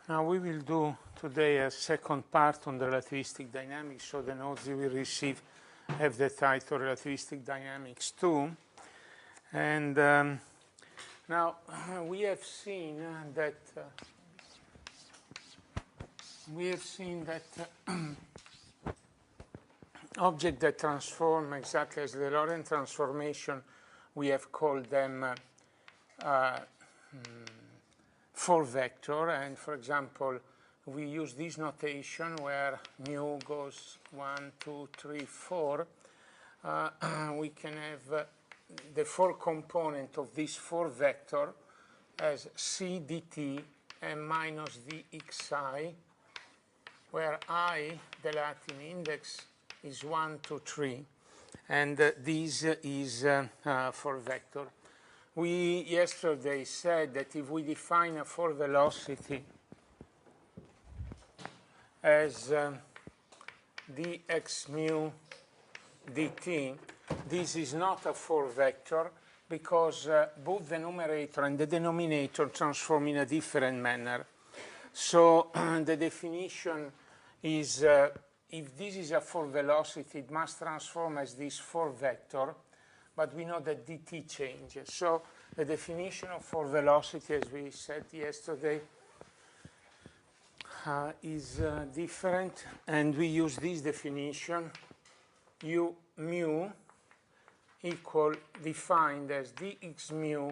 Now we will do today a second part on the relativistic dynamics, so the notes you will receive have the title Relativistic Dynamics II. And now we have seen that objects that transform exactly as the Lorentz transformation, we have called them 4 vector, and for example we use this notation where mu goes 1, 2, 3, 4. We can have the 4 component of this 4 vector as c dt and minus dxi, where I, the Latin index, is 1, 2, 3, and this is 4 vector. We yesterday said that if we define a 4 velocity as dx mu dt, this is not a 4 vector because both the numerator and the denominator transform in a different manner. So the definition is if this is a 4 velocity, it must transform as this 4 vector, but we know that dt changes. So the definition of 4 velocity, as we said yesterday, is different, and we use this definition, u mu equal defined as dx mu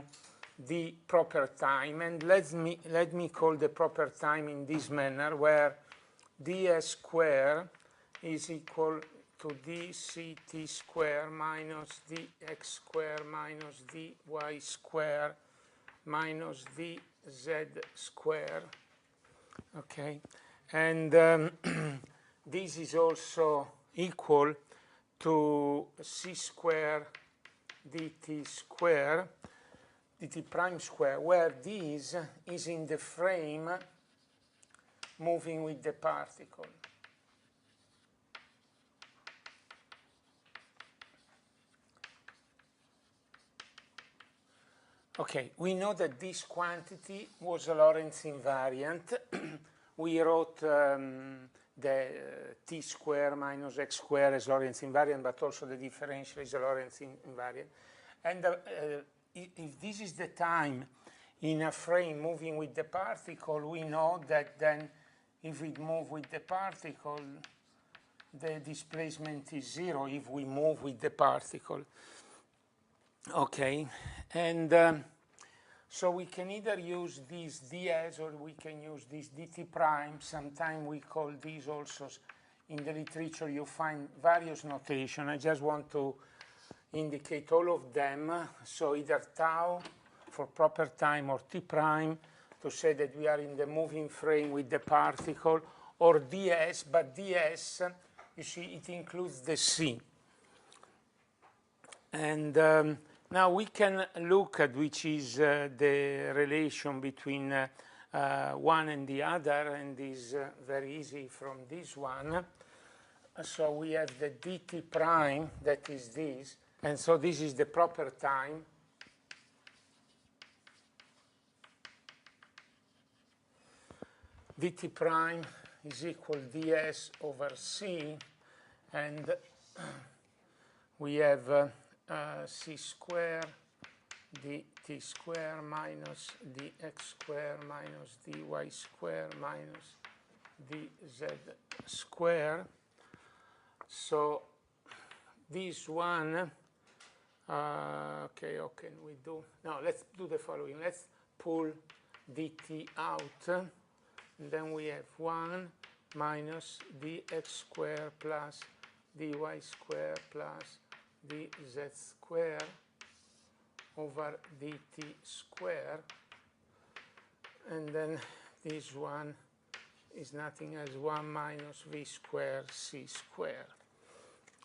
d proper time, and let me call the proper time in this manner, where ds square is equal to dct square minus dx square minus dy square minus dz square. Okay, and this is also equal to c square dt square, dt prime square, where this is in the frame moving with the particle. Okay, we know that this quantity was a Lorentz invariant. We wrote the t square minus x square as Lorentz invariant, but also the differential is a Lorentz invariant. And if this is the time in a frame moving with the particle, we know that then if we move with the particle, the displacement is 0 if we move with the particle. Okay, and so we can either use this ds or we can use this dt prime. Sometimes we call these also, in the literature you find various notation. I just want to indicate all of them. So either tau for proper time or t prime to say that we are in the moving frame with the particle, or ds, but ds, you see, it includes the c. And now we can look at which is the relation between one and the other, and is very easy from this one. So we have the dt prime, that is this, and so this is the proper time. Dt prime is equal ds over c, and we have c square dt square minus dx square minus dy square minus dz square. So this one, okay, how can we do? Now let's do the following. Let's pull dt out, and then we have 1 minus dx square plus dy square plus dz square over dt square, and then this one is nothing as 1 minus v square c square.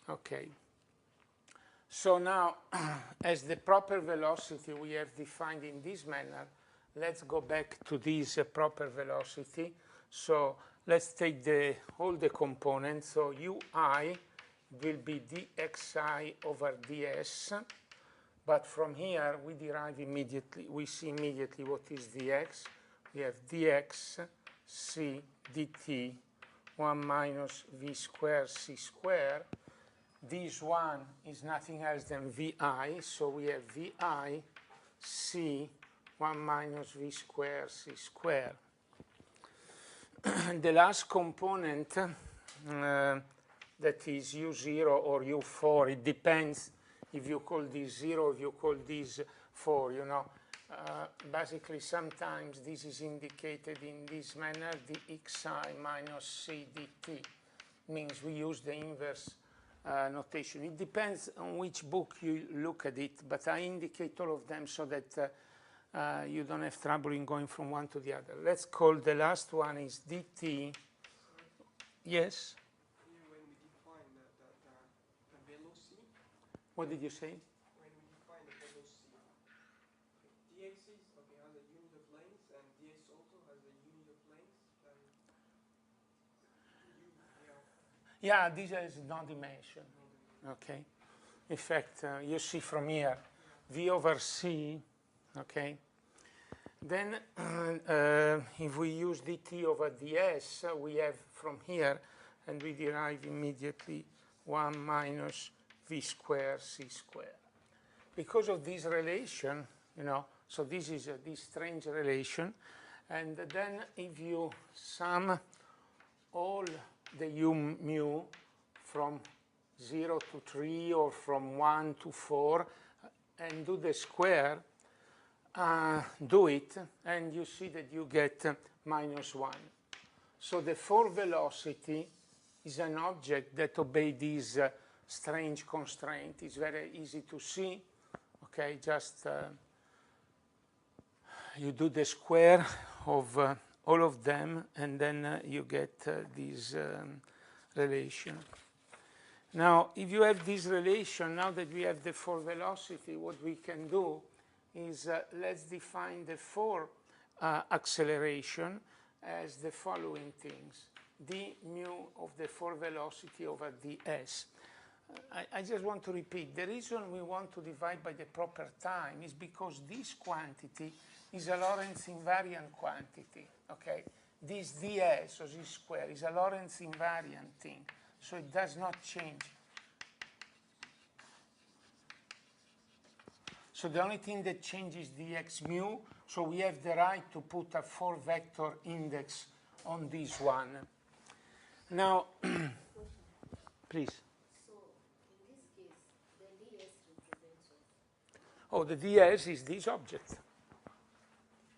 Okay, so now as the proper velocity we have defined in this manner, let's go back to this proper velocity. So let's take all the components. So ui will be dxi over ds, but from here we derive immediately, we see immediately what is dx. We have dx c dt 1 minus v square c square. This one is nothing else than vi, so we have vi c 1 minus v square c square. The last component that is u0 or u4, it depends if you call this 0, if you call this 4, you know. Basically, sometimes this is indicated in this manner, the xi minus c dt, means we use the inverse notation. It depends on which book you look at it, but I indicate all of them so that you don't have trouble in going from one to the other. Let's call the last one is dt. Yes? When we define the velocity. What did you say? When we define the velocity, dx is, okay, has a unit of length, and ds also has a unit of length. Yeah, this is no dimension. Okay. In fact, you see from here, v over c, okay. Then if we use dt over ds, we have from here, and we derive immediately 1 minus v square c square. Because of this relation, you know, so this is this strange relation, and then if you sum all the u mu from 0 to 3 or from 1 to 4 and do the square, do it, and you see that you get minus 1. So the 4 velocity is an object that obeys this strange constraint. It's very easy to see. Okay, just you do the square of all of them, and then you get this relation. Now, if you have this relation, now that we have the 4 velocity, what we can do is let's define the 4 acceleration as the following things. D mu of the 4 velocity over ds. I just want to repeat, the reason we want to divide by the proper time is because this quantity is a Lorentz invariant quantity, okay? This ds, or this square, is a Lorentz invariant thing, so it does not change. So the only thing that changes dx mu, so we have the right to put a 4 vector index on this one. Now, please. So in this case, the ds represents what? Oh, the ds is this object.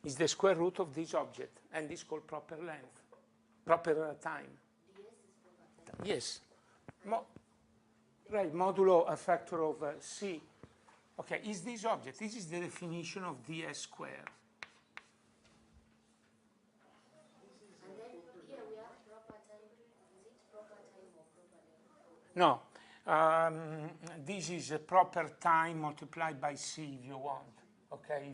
It's the square root of this object, and it's called proper length, proper time. ds is proper time? Yes. Right, modulo a factor of c. Okay, is this object. This is the definition of ds square. And then here we have proper time. Is it proper time or proper length? No, this is a proper time multiplied by c if you want. Okay,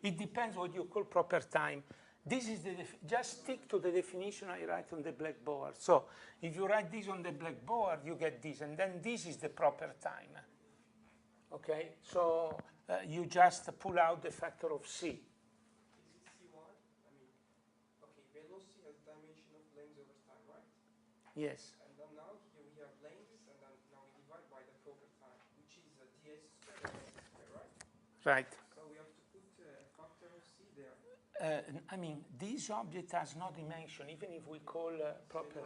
it depends what you call proper time. This is just stick to the definition I write on the blackboard. So if you write this on the blackboard, you get this, and then this is the proper time. Okay, so you just pull out the factor of c. Is it C1? I mean, okay, velocity has dimension of length over time, right? Yes. And then now here we have length, and then now we divide by the proper time, which is ds square, right? Right. So we have to put a factor of c there. I mean, this object has no dimension, even if we call proper,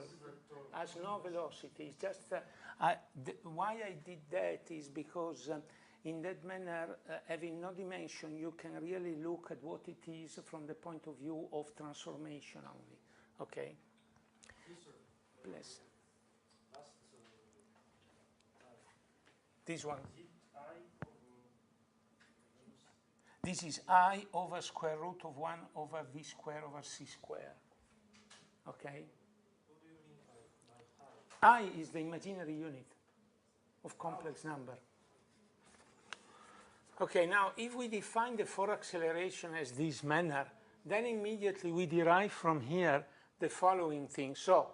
has no velocity. It's just, why I did that is because in that manner, having no dimension, you can really look at what it is from the point of view of transformation only. Okay? Yes, sir. Bless. Last, This one. is it I This is I over square root of 1 over v square over c square. Okay? what do you mean by I is the imaginary unit of complex number. Okay, now if we define the 4 acceleration as this manner, then immediately we derive from here the following thing. So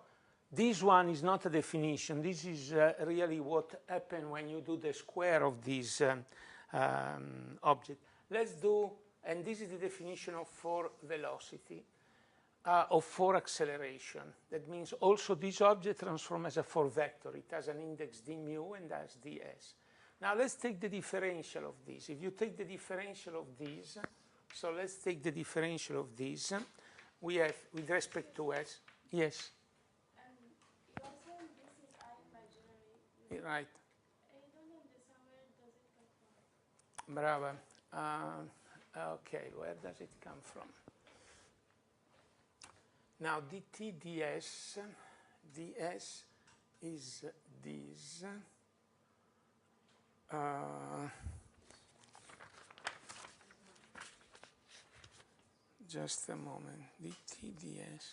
this one is not a definition. This is really what happens when you do the square of this object. Let's do, and this is the definition of 4 velocity. of 4 acceleration. That means also this object transforms as a 4 vector. It has an index d mu and has ds. Now let's take the differential of this. If you take the differential of this, so let's take the differential of this. We have, with respect to s, yes. And you are saying this is I imaginary. Right. I don't understand where does it come from. Brava. Okay, where does it come from? Now dt ds is this. Just a moment. dt ds.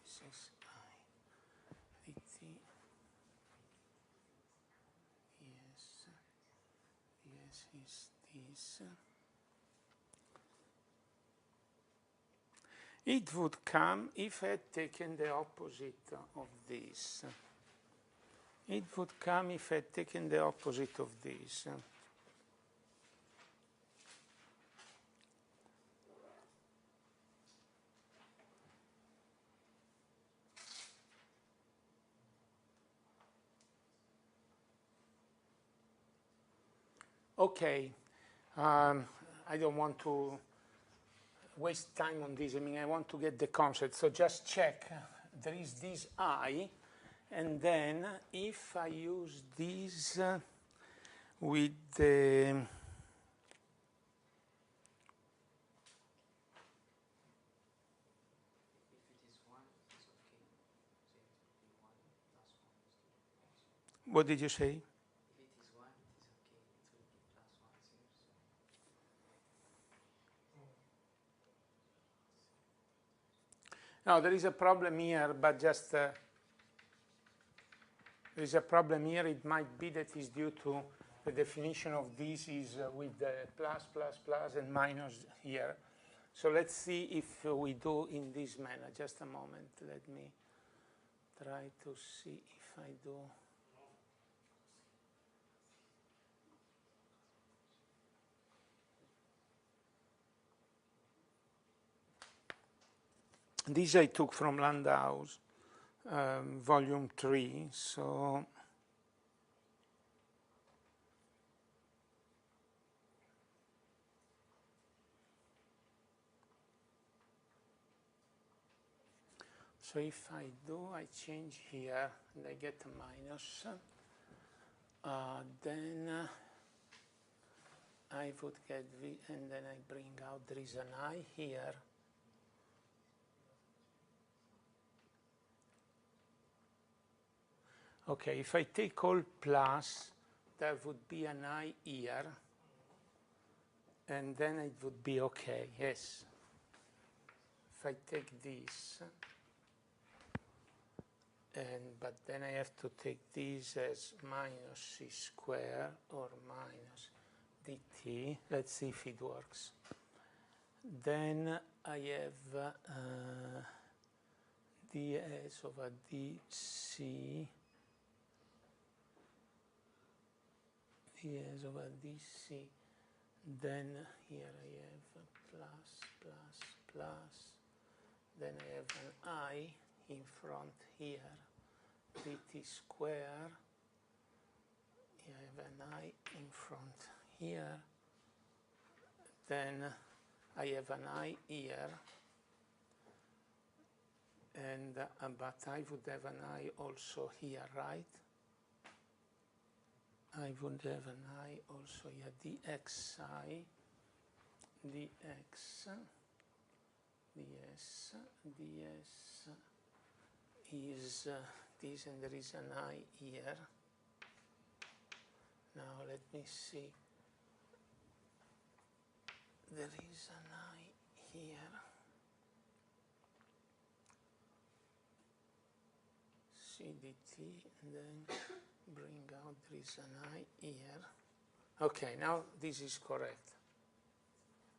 This is I. dt ds is this. It would come if I had taken the opposite of this. It would come if I had taken the opposite of this. Okay, I don't want to waste time on this. I mean, I want to get the concept. So just check. There is this I, and then if I use this with the what did you say? No, there is a problem here, but just there is a problem here. It might be that is due to the definition of this is with the plus, plus, plus, and minus here. So let's see if we do in this manner. Just a moment. Let me try to see if I do. This I took from Landau's volume 3, so if I do, I change here and I get a minus, then I would get V, and then I bring out, there is an I here. Okay, if I take all plus, there would be an I here, and then it would be okay, yes. If I take this, but then I have to take this as minus c squared or minus dt. Let's see if it works. Then I have ds over dc. ds over dc, then here I have plus, plus, plus, then I have an I in front here, dt square, I have an I in front here, then I have an I here, and but I would have an I also here, right? I would have an I also here, dxi, dx, ds, ds is this, and there is an I here. Now let me see. There is an I here. CDT, and then bring out, there is an I here. Okay, now this is correct.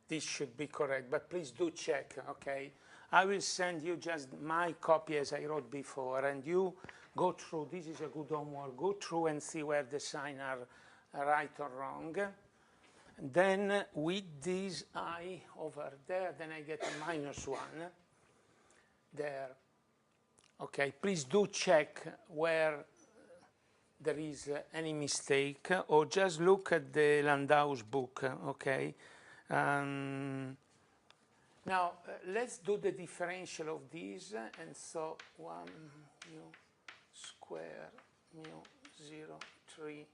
This should be correct, but please do check, okay? I will send you just my copy as I wrote before, and you go through. This is a good homework. Go through and see where the signs are right or wrong. then with this I over there, then I get a -1 there. Okay, please do check where there is any mistake, or just look at the Landau's book, okay? Now, let's do the differential of these, and so 1 mu square mu 0, 3.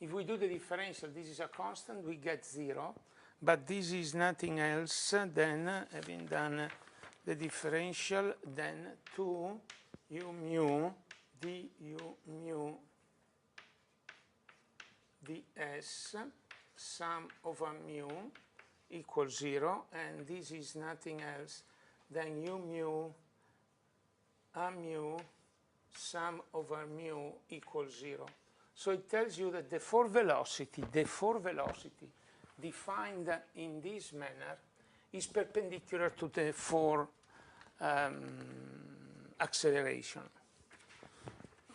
If we do the differential, this is a constant, we get 0, but this is nothing else than, having done the differential, then 2 u mu du mu ds sum over mu equals 0, and this is nothing else than u mu a mu sum over mu equals 0. So it tells you that the four velocity defined in this manner is perpendicular to the four acceleration.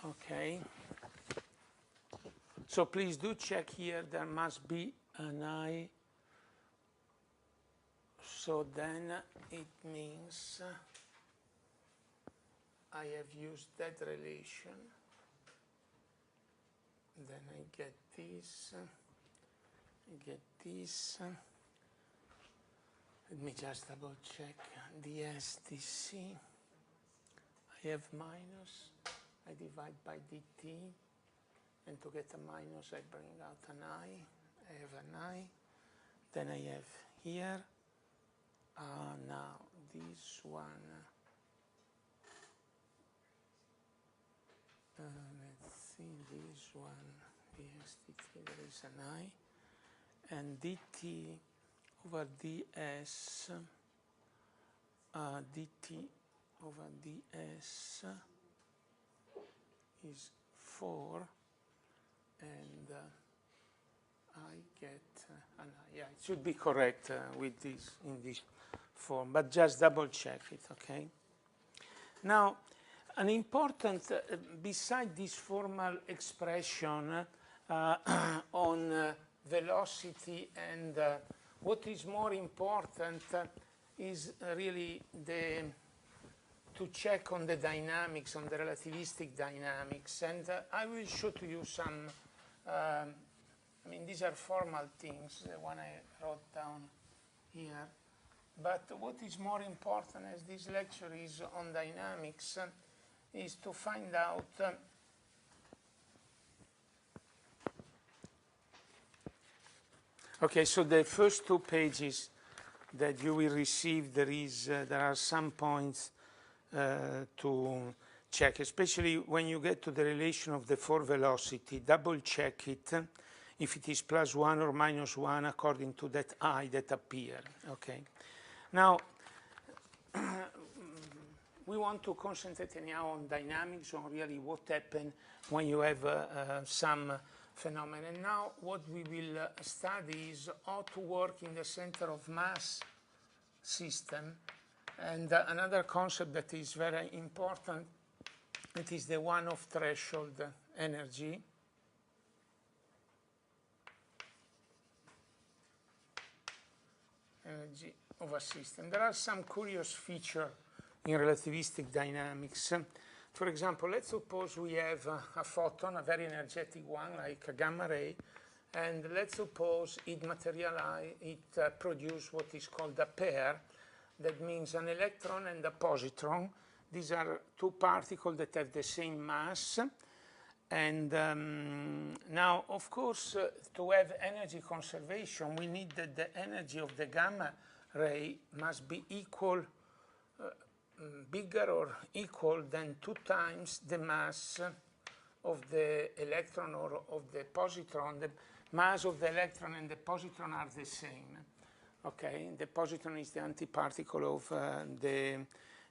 Okay. So please do check here, there must be an I. So then it means I have used that relation. Then I get this, Let me just double check. ds dc, I have minus, I divide by dt, and to get a minus I bring out an I have an I, then I have here, now this one, let's see, this one, dt, there is an I, and dt over ds, dt over ds is 4, and I get an I. Yeah, it should be correct with this, in this form, but just double check it, okay? Now, an important, beside this formal expression on velocity, and what is more important is really to check on the dynamics, on the relativistic dynamics, and I will show to you some, I mean, these are formal things, the one I wrote down here, but what is more important, as this lecture is on dynamics, is to find out okay, so the first 2 pages that you will receive, there are some points to check, especially when you get to the relation of the four velocity. Double check it if it is +1 or -1 according to that I that appear. Okay. Now we want to concentrate anyhow on dynamics, on really what happens when you have some phenomena. And now what we will study is how to work in the center of mass system. And another concept that is very important, it is the one of threshold energy. Energy of a system. There are some curious features in relativistic dynamics. For example, let's suppose we have a photon, a very energetic one, like a gamma ray, and let's suppose it produces what is called a pair. That means an electron and a positron. These are two particles that have the same mass. And now, of course, to have energy conservation, we need that the energy of the gamma ray must be equal, bigger or equal than 2 times the mass of the electron or of the positron. The mass of the electron and the positron are the same. Okay, the positron is the antiparticle of the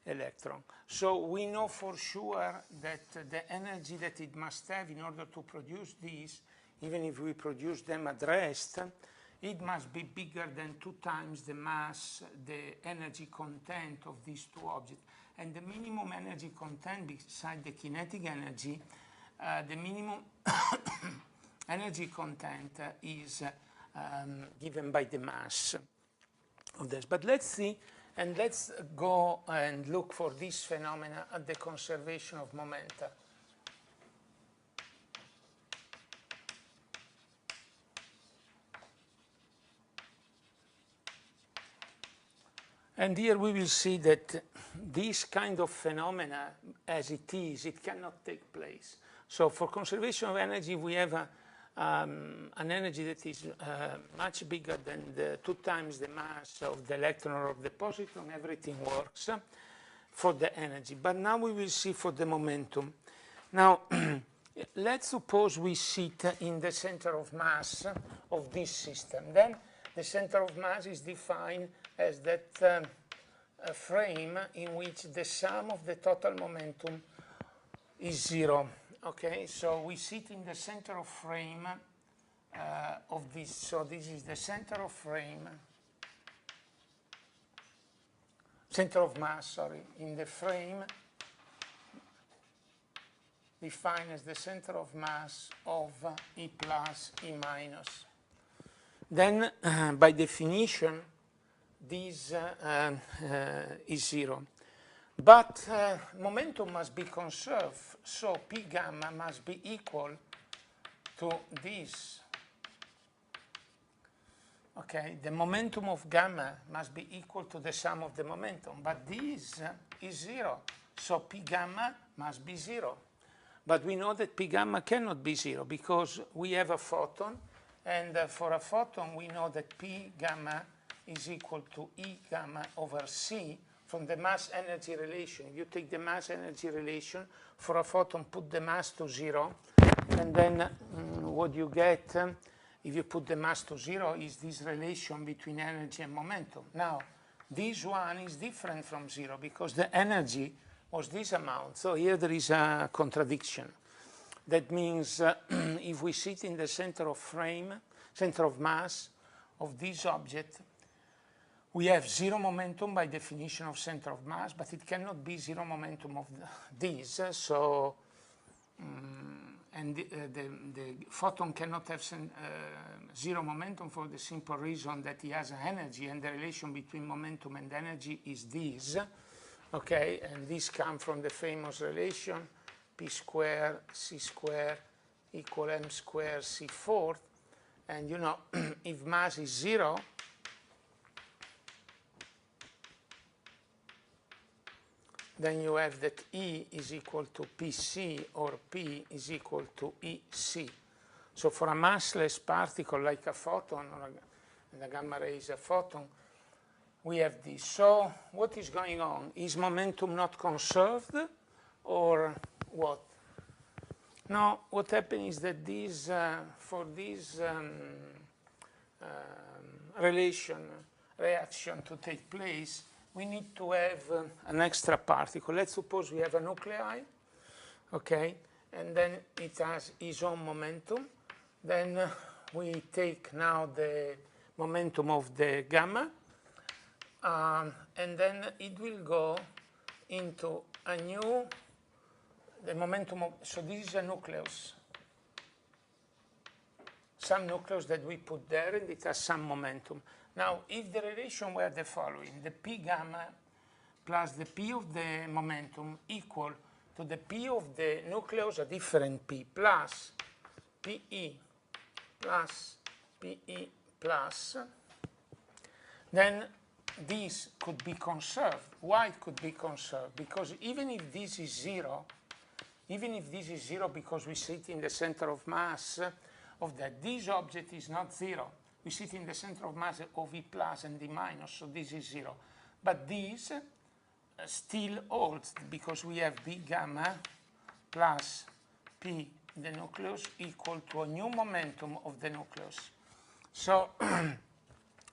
electron. So we know for sure that the energy that it must have in order to produce these, even if we produce them at rest, it must be bigger than 2 times the mass, the energy content of these 2 objects. And the minimum energy content, beside the kinetic energy, the minimum energy content is given by the mass of this. But let's see, and let's go and look for this phenomena at the conservation of momenta. And here we will see that this kind of phenomena, as it is, it cannot take place. So for conservation of energy, we have an energy that is much bigger than the 2 times the mass of the electron or of the positron. Everything works for the energy. But now we will see for the momentum. Now, let's suppose we sit in the center of mass of this system. Then the center of mass is defined as that frame in which the sum of the total momentum is 0. Okay, so we sit in the center of frame of this. So this is the center of frame, center of mass, sorry, in the frame defined as the center of mass of E plus, E minus. Then, by definition, this is 0. But momentum must be conserved, so P gamma must be equal to this. Okay, the momentum of gamma must be equal to the sum of the momentum, but this is 0, so P gamma must be 0. But we know that P gamma cannot be 0 because we have a photon, and for a photon we know that P gamma is equal to E gamma over C from the mass-energy relation. You take the mass-energy relation for a photon, put the mass to 0, and then what you get, if you put the mass to 0, is this relation between energy and momentum. Now, this one is different from 0 because the energy was this amount. So here there is a contradiction. That means if we sit in the center of frame, center of mass of this object, we have 0 momentum by definition of center of mass, but it cannot be 0 momentum of this. So, and the photon cannot have 0 momentum for the simple reason that it has an energy, and the relation between momentum and energy is this. Okay, and this comes from the famous relation P square C square equal M square C fourth. And you know, if mass is 0, then you have that E is equal to PC, or P is equal to EC. So for a massless particle like a photon, or a gamma ray is a photon, we have this. So what is going on? Is momentum not conserved, or what? Now, what happens is that this, for this reaction to take place, we need to have an extra particle. Let's suppose we have a nuclei, okay, and then it has its own momentum. Then we take now the momentum of the gamma, and then it will go into a new, the momentum of, so this is a nucleus, some nucleus that we put there, and it has some momentum. Now, if the relation were the following, the P gamma plus the P of the momentum equal to the P of the nucleus, a different P, plus PE plus PE plus, then this could be conserved. Why it could be conserved? Because even if this is 0, because we sit in the center of mass of that, this object is not 0. We sit in the center of mass of E plus and E minus, so this is 0. But this still holds because we have B gamma plus P, the nucleus, equal to a new momentum of the nucleus. So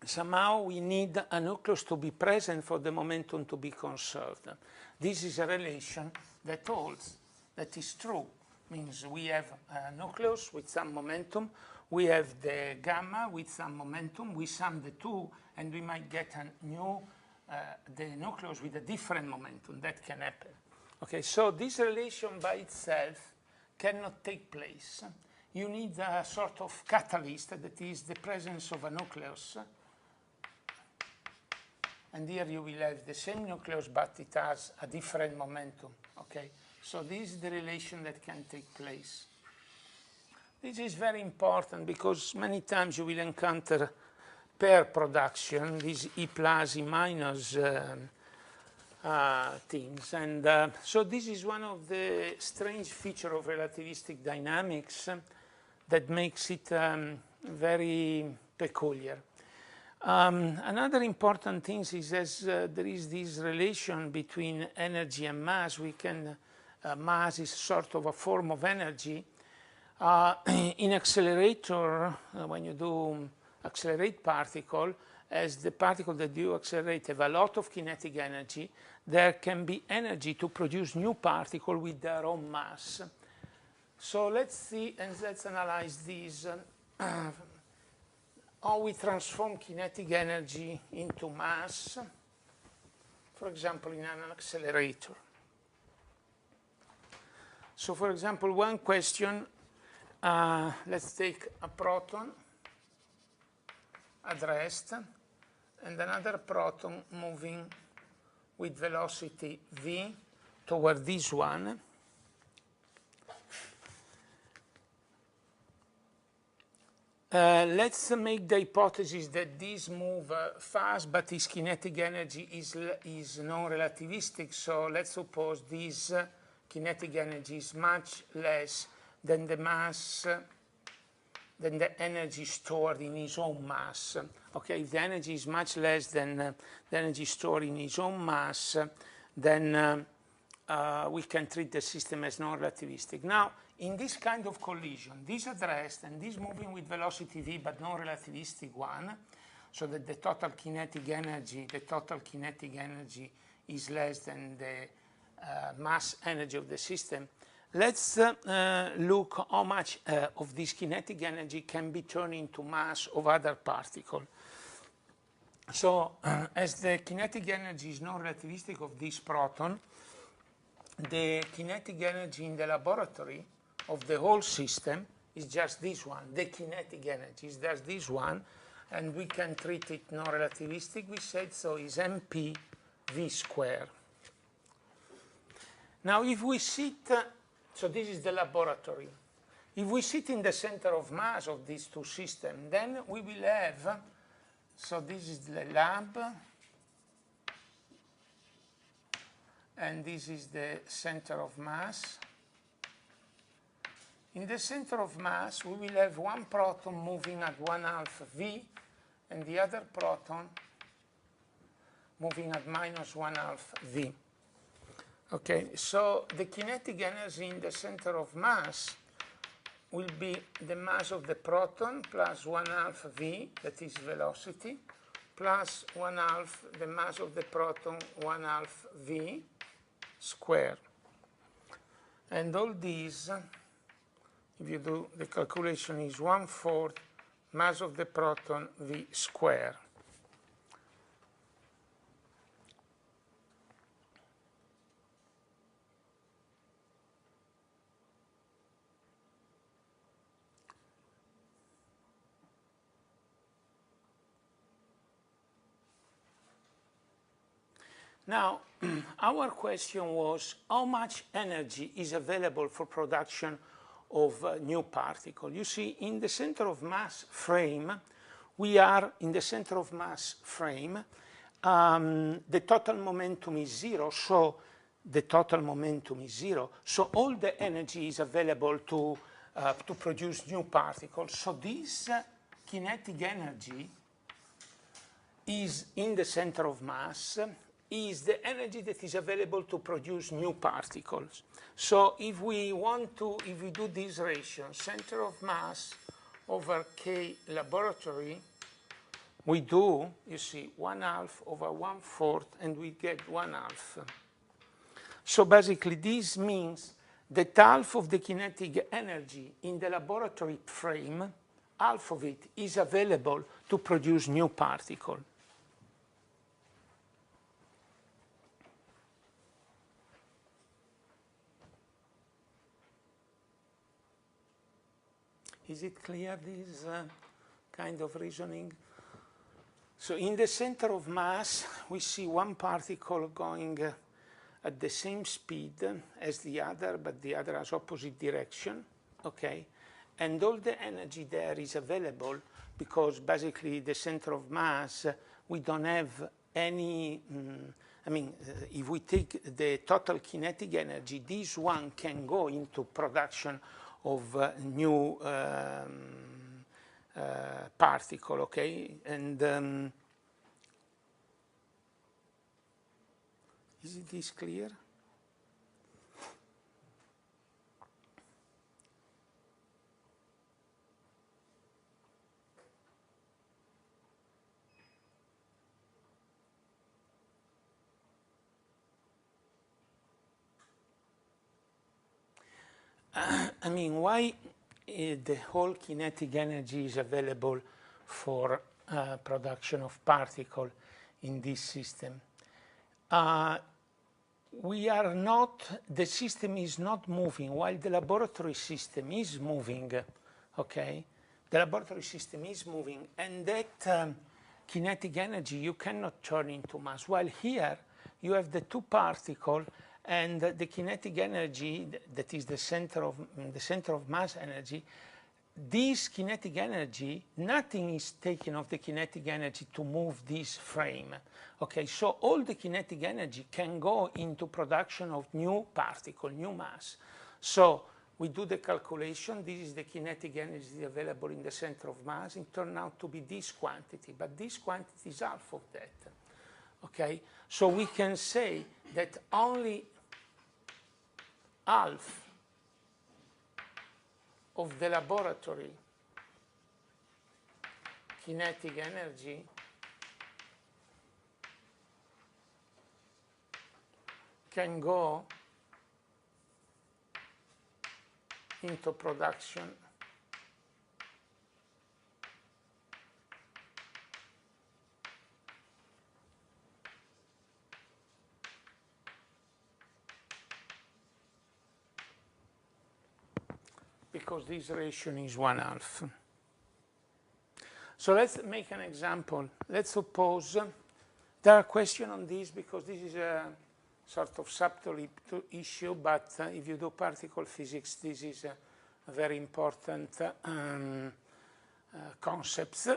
somehow we need a nucleus to be present for the momentum to be conserved. This is a relation that holds, that is true. Means we have a nucleus with some momentum, we have the gamma with some momentum, we sum the two, and we might get a new, the nucleus with a different momentum. That can happen. Okay, so this relation by itself cannot take place. you need a sort of catalyst that is the presence of a nucleus. And here you will have the same nucleus, but it has a different momentum, okay? So this is the relation that can take place. This is very important because many times you will encounter pair production, these E plus, E minus things. And so this is one of the strange features of relativistic dynamics that makes it very peculiar. Another important thing is as there is this relation between energy and mass, mass is sort of a form of energy. In accelerator, when you do accelerate particle, as the particle that you accelerate have a lot of kinetic energy, there can be energy to produce new particle with their own mass. So let's see and let's analyze these. How we transform kinetic energy into mass, for example, in an accelerator. So, for example, one question, let's take a proton at rest and another proton moving with velocity v toward this one. Let's make the hypothesis that these move fast, but this kinetic energy is non-relativistic. So let's suppose this kinetic energy is much less than the mass, than the energy stored in his own mass. Okay, if the energy is much less than the energy stored in his own mass, then we can treat the system as non-relativistic. Now, in this kind of collision, this at rest and this moving with velocity v but non-relativistic one, so that the total kinetic energy is less than the mass energy of the system. Let's look how much of this kinetic energy can be turned into mass of other particles. So as the kinetic energy is non-relativistic of this proton, the kinetic energy in the laboratory of the whole system is just this one. The kinetic energy is just this one, and we can treat it non-relativistic, we said, so is mp v square. Now if we sit, so this is the laboratory. If we sit in the center of mass of these two systems, then we will have, so this is the lab, and this is the center of mass. In the center of mass, we will have one proton moving at 1/2 v, and the other proton moving at minus 1/2 v. Okay, so the kinetic energy in the center of mass will be the mass of the proton plus 1/2 v, that is velocity, plus 1/2 the mass of the proton 1/2 v square. And all these, if you do the calculation, is 1/4 mass of the proton v square. Now, our question was how much energy is available for production of new particle. You see, in the center of mass frame, we are in the center of mass frame. The total momentum is zero, so so all the energy is available to produce new particles. So this kinetic energy is in the center of mass, is the energy that is available to produce new particles. So if we do this ratio, center of mass over K laboratory, we do, you see, 1/2 over 1/4, and we get 1/2. So basically this means that half of the kinetic energy in the laboratory frame, half of it is available to produce new particles. Is it clear, this kind of reasoning? So in the center of mass, we see one particle going at the same speed as the other, but the other has opposite direction, okay? And all the energy there is available because basically the center of mass, we don't have any, if we take the total kinetic energy, this one can go into production of new particle, okay? And is this clear? Why the whole kinetic energy is available for production of particle in this system? The system is not moving while the laboratory system is moving, okay? The laboratory system is moving, and that kinetic energy you cannot turn into mass. While here you have the two particles, and the kinetic energy that is the center of mass energy. This kinetic energy, nothing is taken of the kinetic energy to move this frame. Okay, so all the kinetic energy can go into production of new particle, new mass. So we do the calculation. This is the kinetic energy available in the center of mass. It turned out to be this quantity, but this quantity is half of that. Okay, so we can say that only half of the laboratory kinetic energy can go into production because this ratio is 1/2. So let's make an example. Let's suppose there are questions on this because this is a sort of subtle issue, but if you do particle physics, this is a very important concept.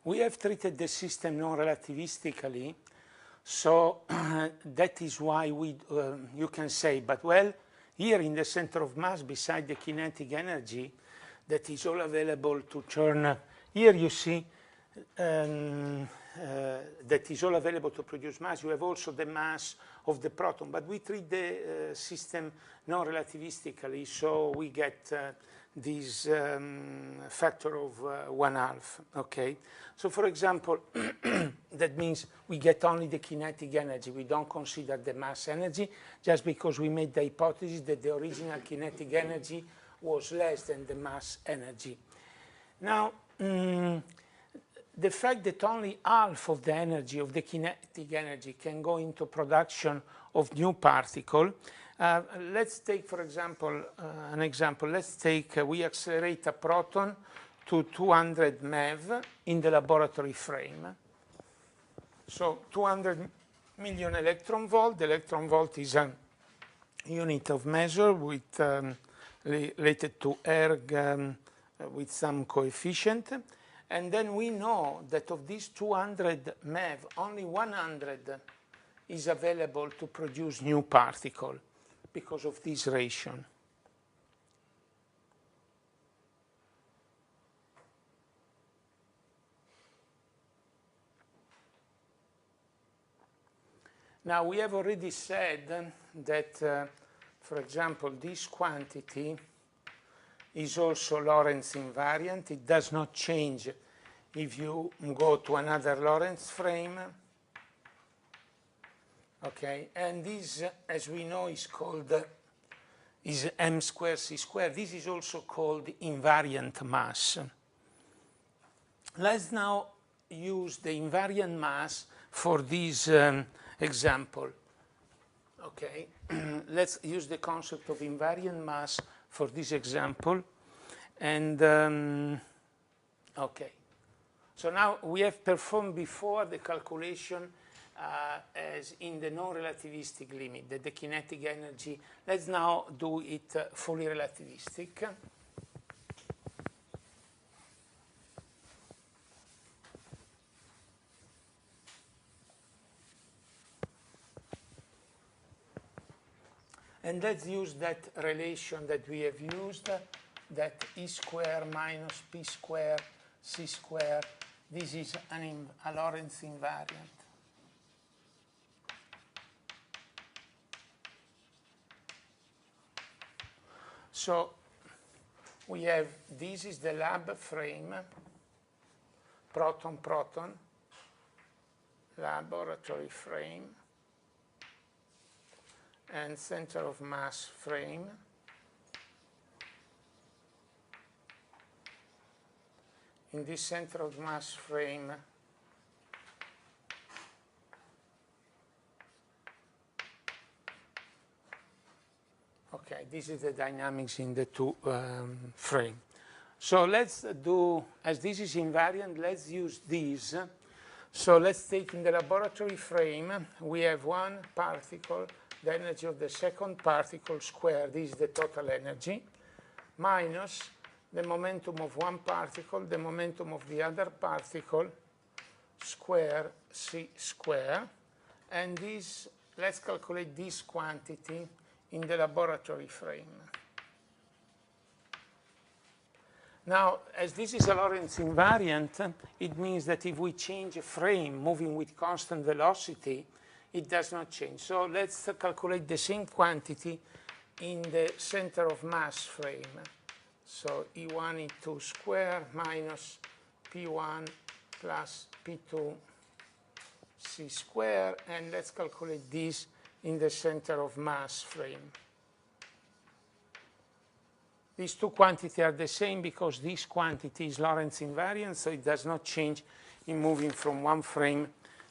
We have treated the system non-relativistically, so that is why you can say, but well, here in the center of mass, beside the kinetic energy that is all available to turn, here you see that is all available to produce mass. You have also the mass of the proton, but we treat the system non-relativistically, so we get this factor of 1/2, okay? So for example, that means we get only the kinetic energy. We don't consider the mass energy, just because we made the hypothesis that the original kinetic energy was less than the mass energy. Now, the fact that only half of the energy, of the kinetic energy, can go into production of new particle. Let's take, for example, an example. Let's take, we accelerate a proton to 200 MeV in the laboratory frame. So 200 million electron volt. The electron volt is a unit of measure with related to erg with some coefficient. And then we know that of these 200 MeV, only 100 is available to produce new particle because of this ratio. Now, we have already said that, for example, this quantity is also Lorentz invariant. It does not change if you go to another Lorentz frame. Okay, and this, as we know, is called is m squared c squared. This is also called invariant mass. Let's now use the invariant mass for this example. Okay, let's use the concept of invariant mass for this example. And okay, so now we have performed before the calculation as in the non-relativistic limit, the kinetic energy. Let's now do it fully relativistic. And let's use that relation that we have used, that E square minus P square C square. This is a Lorentz invariant. So we have, this is the lab frame, proton-proton, laboratory frame, and center of mass frame. In this center of mass frame, okay, this is the dynamics in the two frame. So let's do, as this is invariant, let's use these. So let's take in the laboratory frame, we have one particle, the energy of the second particle squared, this is the total energy, minus the momentum of one particle, the momentum of the other particle, square c square. And this, let's calculate this quantity in the laboratory frame. Now, as this is a Lorentz invariant, it means that if we change a frame moving with constant velocity, it does not change. So let's calculate the same quantity in the center of mass frame. So E1, E2 square minus P1 plus P2 C square, and let's calculate this in the center of mass frame. These two quantities are the same because this quantity is Lorentz invariant, so it does not change in moving from one frame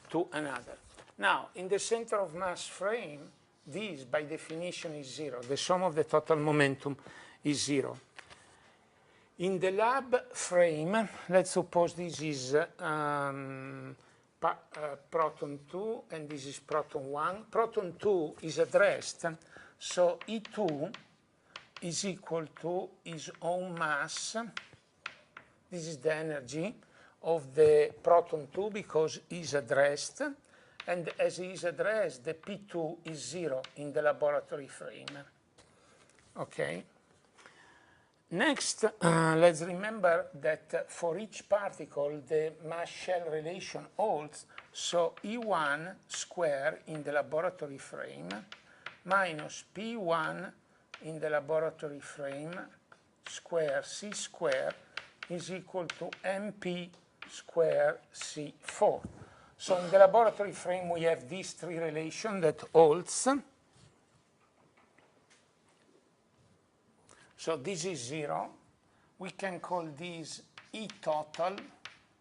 to another. Now, in the center of mass frame, this by definition is zero. The sum of the total momentum is zero. In the lab frame, let's suppose this is proton 2 and this is proton 1. Proton 2 is addressed, so E2 is equal to its own mass. This is the energy of the proton 2 because it is addressed. And as it is addressed, the P2 is zero in the laboratory frame. Okay. Next, let's remember that for each particle, the mass-shell relation holds. So E1 square in the laboratory frame minus P1 in the laboratory frame square C square is equal to MP square C4. So in the laboratory frame, we have these three relations that holds. So this is zero. We can call this E total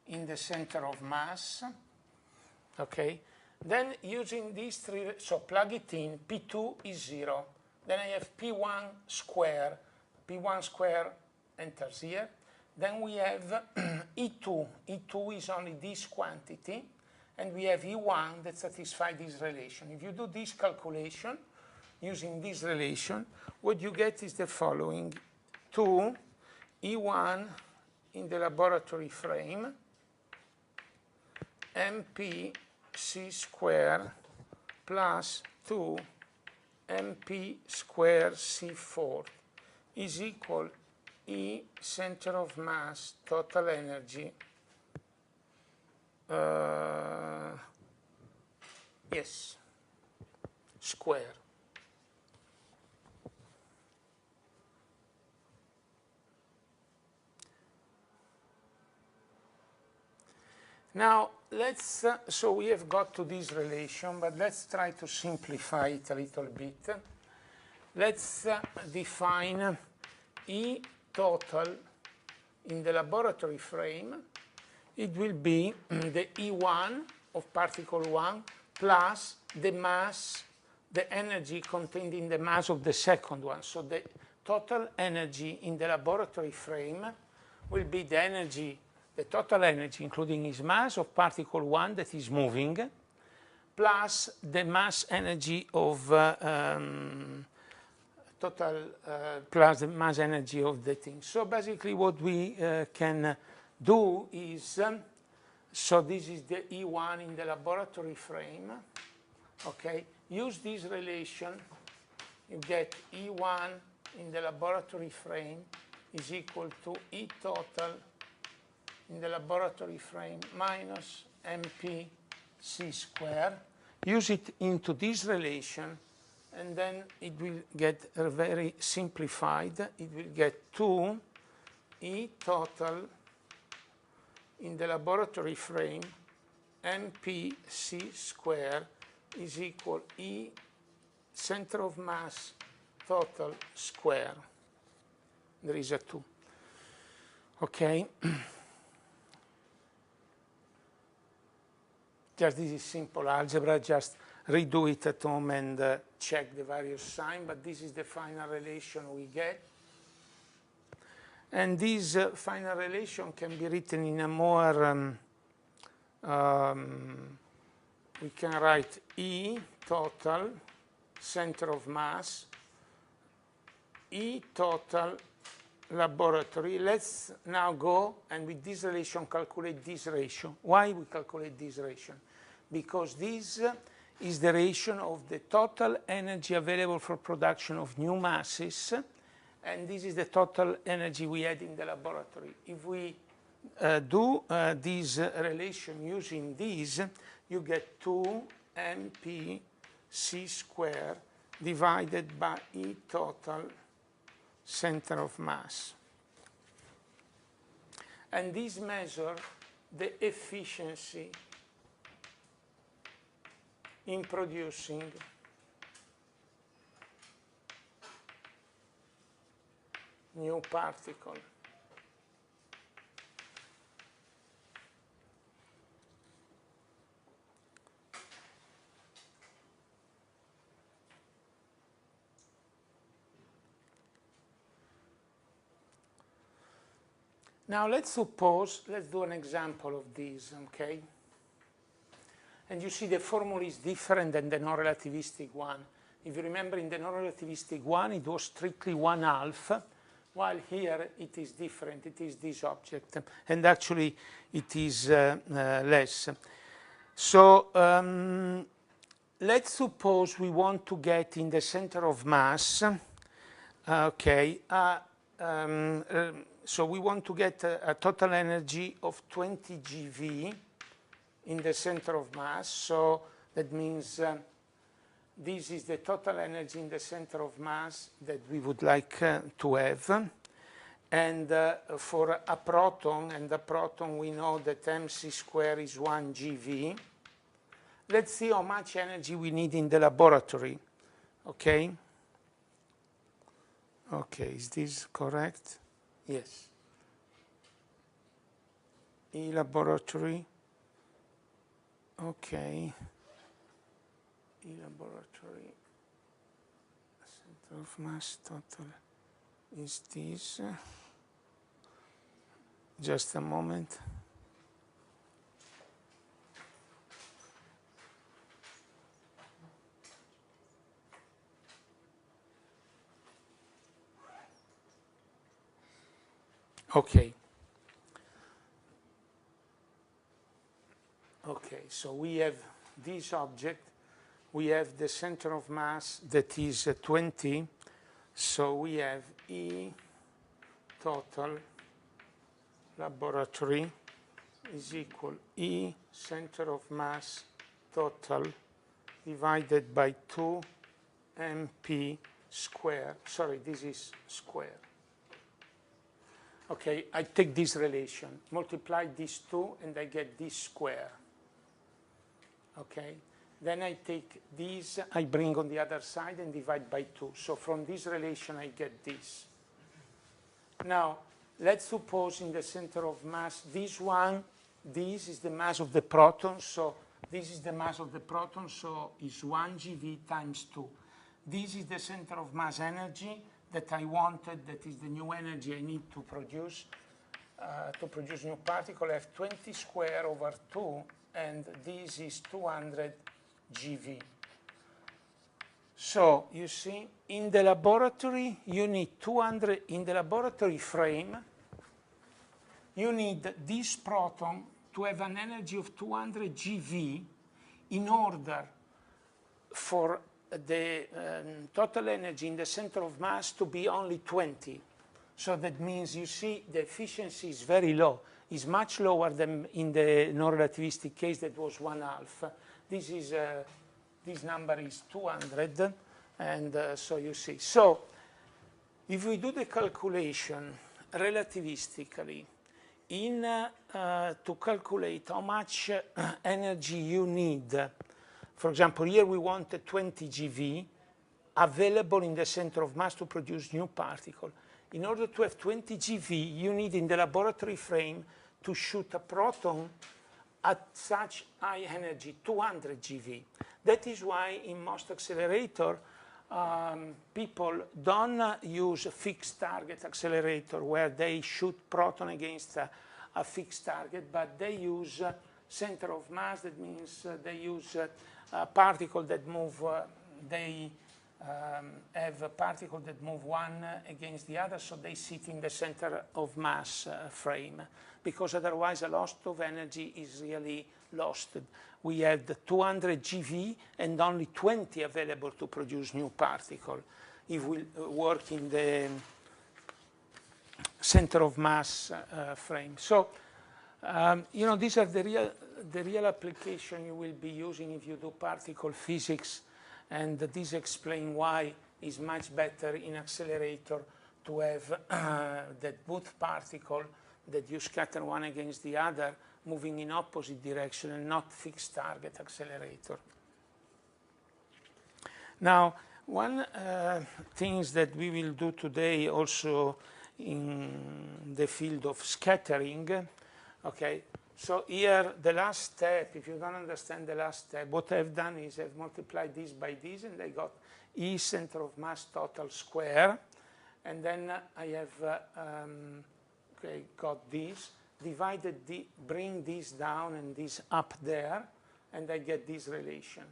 in the center of mass. Okay. Then using these three, so plug it in, P2 is zero. Then I have P1 square. P1 square enters here. Then we have E2. E2 is only this quantity. And we have E1 that satisfies this relation. If you do this calculation using this relation, what you get is the following. 2 E1 in the laboratory frame, MP C square plus 2 MP square C4 is equal E center of mass total energy. Yes, square. Now, let's, so we have got to this relation, but let's try to simplify it a little bit. let's define E total in the laboratory frame. It will be the E1 of particle 1 plus the mass, the energy contained in the mass of the second one. So the total energy in the laboratory frame will be the energy, the total energy, including its mass of particle 1 that is moving, plus the mass energy of plus the mass energy of the thing. So basically what we can do is, so this is the E1 in the laboratory frame, okay? Use this relation, you get E1 in the laboratory frame is equal to E total in the laboratory frame minus MP C square. Use it into this relation, and then it will get very simplified. It will get 2 E total in the laboratory frame MPC square is equal E center of mass total square. There is a 2. Okay? Just this is simple algebra, just redo it at home and check the various signs, but this is the final relation we get. And this final relation can be written in a more, we can write E total, center of mass, E total laboratory. Let's now go and with this relation calculate this ratio. Why we calculate this ratio? Because this is the ratio of the total energy available for production of new masses, and this is the total energy we had in the laboratory. If we do this relation using this, you get 2 MP C square divided by E total center of mass. And this measures the efficiency in producing new particle. Now let's do an example of this, okay? And you see the formula is different than the non-relativistic one. If you remember, in the non-relativistic one, it was strictly 1/2, while here it is different. It is this object, and actually it is less. So let's suppose we want to get in the center of mass, okay, so we want to get a total energy of 20 GeV in the center of mass. So that means this is the total energy in the center of mass that we would like to have. And for a proton, and the proton we know that mc square is 1 GeV. Let's see how much energy we need in the laboratory, okay? Okay, is this correct? Yes. E laboratory. Okay. E laboratory. Center of mass total is this. Just a moment. Okay. Okay, so we have this object. We have the center of mass that is 20. So we have E total laboratory is equal E center of mass total divided by 2 MP square. Sorry, this is square. Okay, I take this relation, multiply these two, and I get this square. Okay, Then I take these, I bring on the other side and divide by 2. So from this relation, I get this. Now, let's suppose in the center of mass, this is the mass of the proton. So this is the mass of the proton, so it's 1 GeV times 2. This is the center of mass energy that I wanted, that is the new energy I need to produce new particle. I have 20 square over 2, and this is 200 GeV. So you see, in the laboratory, you need 200, in the laboratory frame, you need this proton to have an energy of 200 GeV in order for the total energy in the center of mass to be only 20. So that means, you see, the efficiency is very low. It's much lower than in the non-relativistic case that was 1/2. This number is 200, and so you see. So if we do the calculation relativistically to calculate how much energy you need, for example, here we wanted 20 GeV available in the center of mass to produce new particle. In order to have 20 GeV, you need in the laboratory frame to shoot a proton at such high energy, 200 GeV. That is why in most accelerator, people don't use a fixed target accelerator where they shoot proton against a fixed target, but they use center of mass. That means they use a particle that move, they have a particle that move one against the other, so they sit in the center of mass frame, because otherwise a loss of energy is really lost. We had 200 GeV and only 20 available to produce new particle if we work in the center of mass frame. So, you know, these are the real application you will be using if you do particle physics, and this explains why it's much better in accelerator to have that both particle that you scatter one against the other moving in opposite direction and not fixed target accelerator. Now, one things that we will do today also in the field of scattering, okay, so here the last step, if you don't understand the last step, what I've done is I've multiplied this by this, and I got E center of mass total square, and then I have got this, divided, bring this down and this up there, and I get this relation.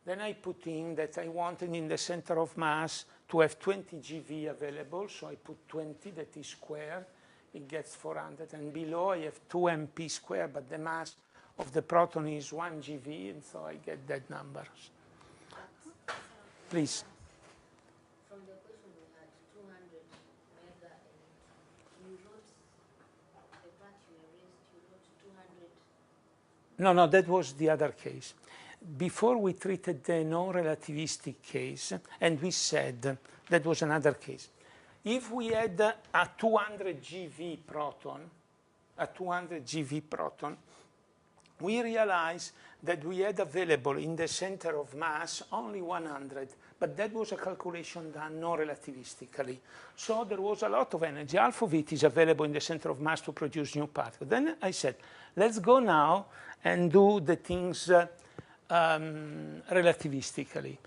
Then I put in that I wanted in the center of mass to have 20 GeV available, so I put 20, that is squared, it gets 400, and below I have 2 MP squared, but the mass of the proton is 1 GeV, and so I get that number. Please. From the question we had 200 mega, and you wrote the part you erased, you wrote 200. No, that was the other case. Before we treated the non-relativistic case, and we said that was another case. If we had a 200 GeV proton, we realized that we had available in the center of mass only 100, but that was a calculation done non-relativistically. So there was a lot of energy. Half of it is available in the center of mass to produce new particles. Then I said, let's go now and do the things relativistically.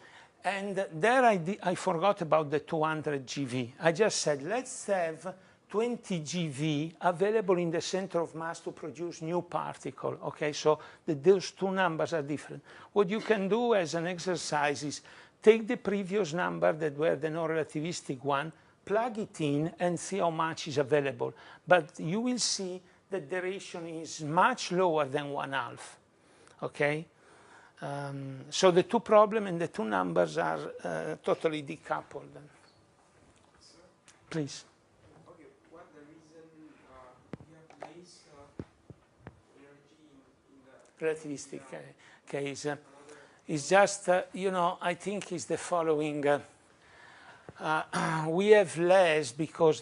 And there I forgot about the 200 GeV. I just said, let's have 20 GeV available in the center of mass to produce new particle. Okay, so those two numbers are different. What you can do as an exercise is take the previous number that were the non-relativistic one, plug it in, and see how much is available. But you will see that the ratio is much lower than 1/2. Okay? So the two problems and the two numbers are totally decoupled. Please. Okay, what the reason you have less energy in the Relativistic case is just, you know, I think is the following. We have less because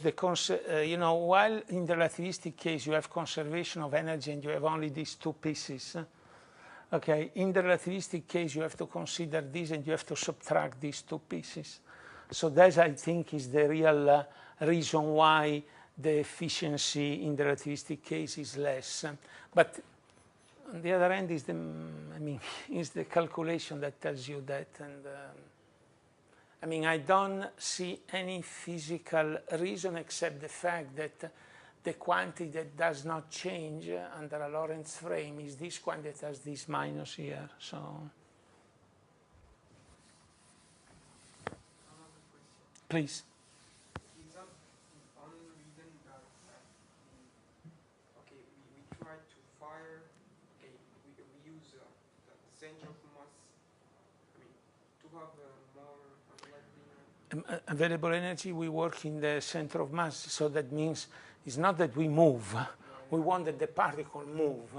you know, while in the relativistic case you have conservation of energy and you have only these two pieces, Okay, in the relativistic case, you have to consider this and you have to subtract these two pieces. So that, I think, is the real reason why the efficiency in the relativistic case is less. But on the other hand, is the, I mean, is the calculation that tells you that. And I mean, I don't see any physical reason except the fact that the quantity that does not change under a Lorentz frame is this quantity that has this minus here. So, Another question. please. Is that the only reason that okay, we try to fire, okay, we use the center of mass, I mean, to have more unlikely Available energy, we work in the center of mass, so that means it's not that we move, we want that the particle move.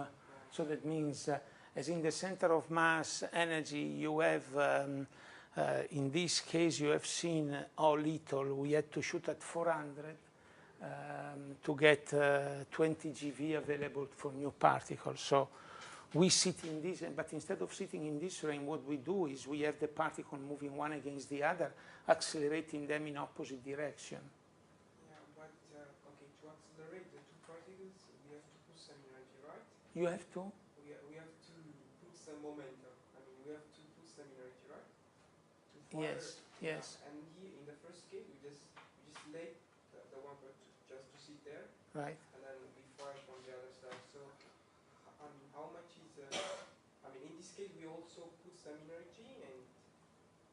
So that means, as in the center of mass energy, you have, in this case, you have seen how little we had to shoot at 400 to get 20 GeV available for new particles. So we sit in this, but instead of sitting in this frame, what we do is we have the particle moving one against the other, accelerating them in opposite direction. Yeah, but okay, to accelerate the two particles, we have to put some energy, right? You have to? We have to put some momentum. I mean, we have to put some energy, right? To fire. Yes, yes. And here in the first case, we just let the one part just to sit there, Right. and then we fire from the other side. So, I mean, how much is? I mean, in this case, we also put some energy, and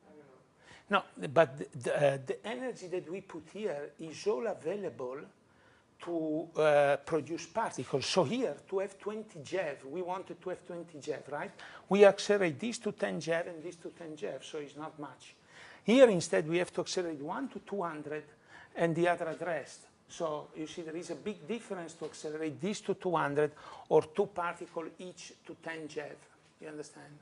I don't know. No, but the energy that we put here is all available to produce particles. So here, to have 20 GeV, we wanted to have 20 GeV, right? We accelerate this to 10 GeV and this to 10 GeV, so it's not much. Here, instead, we have to accelerate 1 to 200 and the other at rest. So you see there is a big difference to accelerate this to 200 or two particles each to 10 GeV. You understand?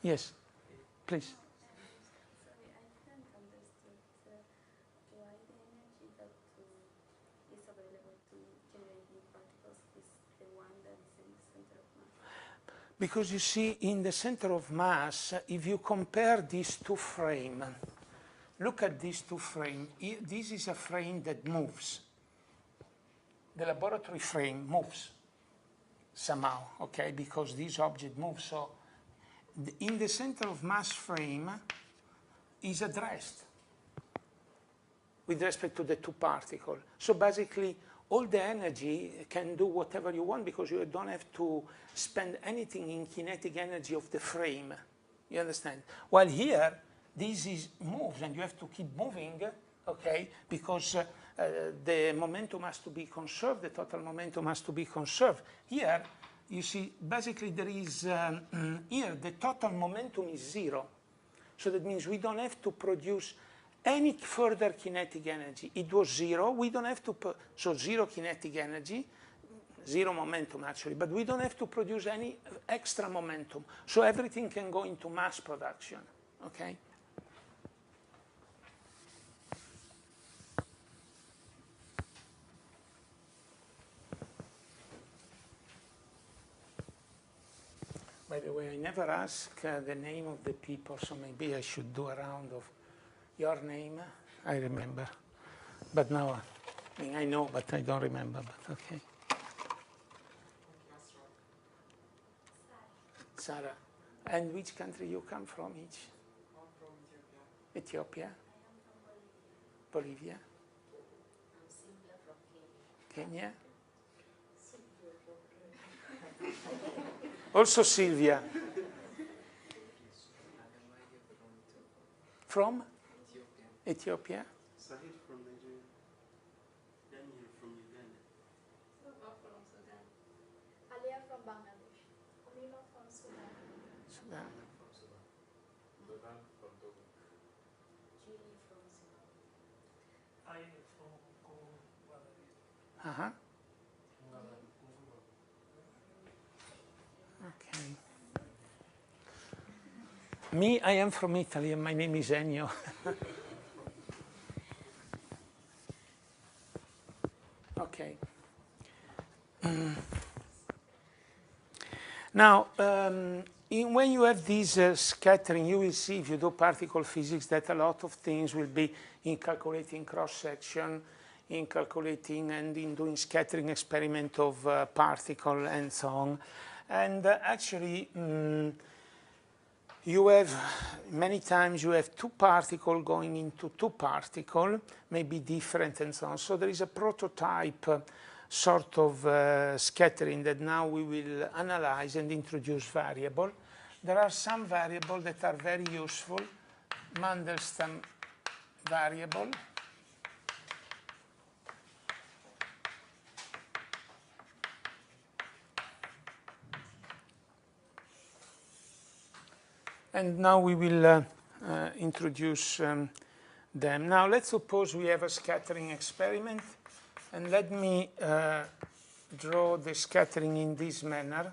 Yes, please. Sorry, I didn't understand why the energy that is available to generate new particles is the one that is in the center of mass. Because you see, in the center of mass, if you compare these two frames, look at these two frames. This is a frame that moves. The laboratory frame moves somehow, okay, because this object moves. So in the center of mass frame is at rest with respect to the two particles. So basically, all the energy can do whatever you want because you don't have to spend anything in kinetic energy of the frame. You understand? While here, this moves and you have to keep moving, okay, because the momentum has to be conserved, the total momentum has to be conserved. Here, you see, basically there is, here the total momentum is 0. So that means we don't have to produce any further kinetic energy. It was 0, we don't have to, so 0 kinetic energy, 0 momentum actually, but we don't have to produce any extra momentum. So everything can go into mass production, okay? By the way, I never ask the name of the people, so maybe I should do a round of your name. I remember. But now, I mean, I know, but I don't remember, but okay. Sarah. And which country you come from each? I'm from Ethiopia. Ethiopia? I am from Bolivia. Bolivia? I'm Sylvia from Kenya. Kenya? Also Sylvia. From? Ethiopia. Sahid from Nigeria. Daniel from Uganda. Sabah from Sudan. Alia from Bangladesh. Omima from Sudan. Sudan. Julie from Zimbabwe. I am from Congo. Uh-huh. Okay. Me, I am from Italy and my name is Ennio. Okay. Now, when you have this scattering, you will see if you do particle physics that a lot of things will be in calculating cross-section, in calculating and in doing scattering experiment of particle and so on. And actually, you have, many times you have two particles going into two particles, maybe different and so on. So there is a prototype sort of scattering that now we will analyze and introduce variable. There are some variables that are very useful. Mandelstam variable. And now we will introduce them. Now let's suppose we have a scattering experiment. And let me draw the scattering in this manner.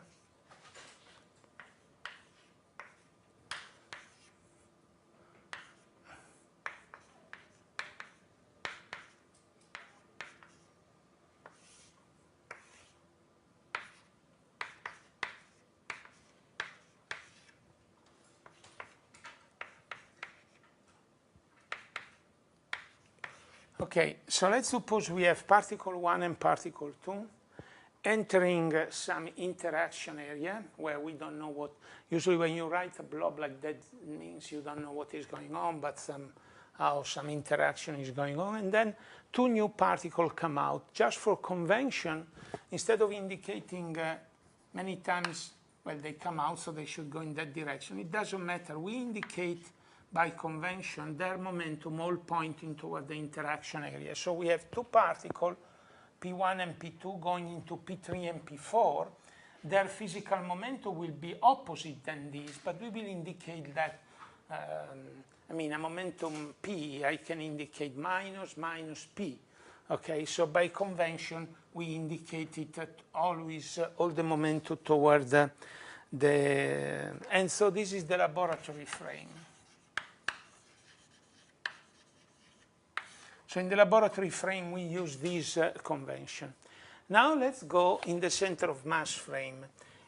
Okay, so let's suppose we have particle 1 and particle 2 entering some interaction area where we don't know what. Usually when you write a blob like that, it means you don't know what is going on, but somehow some interaction is going on. And then two new particles come out. Just for convention, instead of indicating many times, well, they come out, so they should go in that direction. It doesn't matter. We indicate by convention their momentum all pointing toward the interaction area. So we have two particles, P1 and P2, going into P3 and P4. Their physical momentum will be opposite than this, but we will indicate that, I mean, a momentum P, I can indicate minus P. Okay, so by convention, we indicate it always, all the momentum toward and so this is the laboratory frame. So in the laboratory frame, we use this convention. Now let's go in the center of mass frame.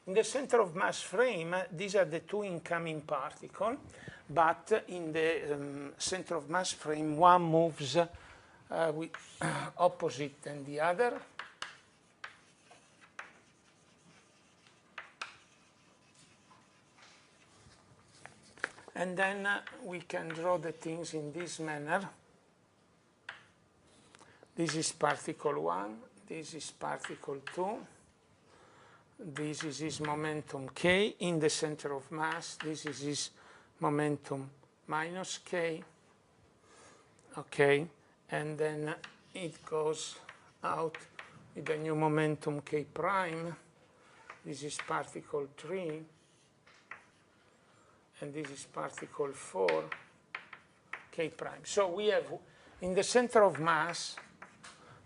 In the center of mass frame, these are the two incoming particles, but in the center of mass frame, one moves with opposite than the other. And then we can draw the things in this manner. This is particle 1, this is particle 2, this is his momentum k in the center of mass, this is his momentum minus k, okay, and then it goes out with a new momentum k prime, this is particle 3, and this is particle 4, k prime. So we have, in the center of mass,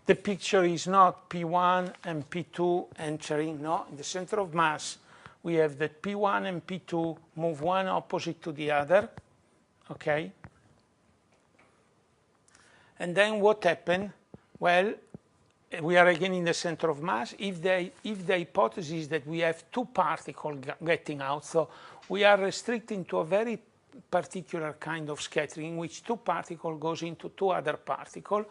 the picture is not P1 and P2 entering, no. In the center of mass, we have that P1 and P2 move one opposite to the other, okay? And then what happened? Well, we are again in the center of mass. If the hypothesis is that we have two particles getting out, so we are restricting to a very particular kind of scattering in which two particles goes into two other particles,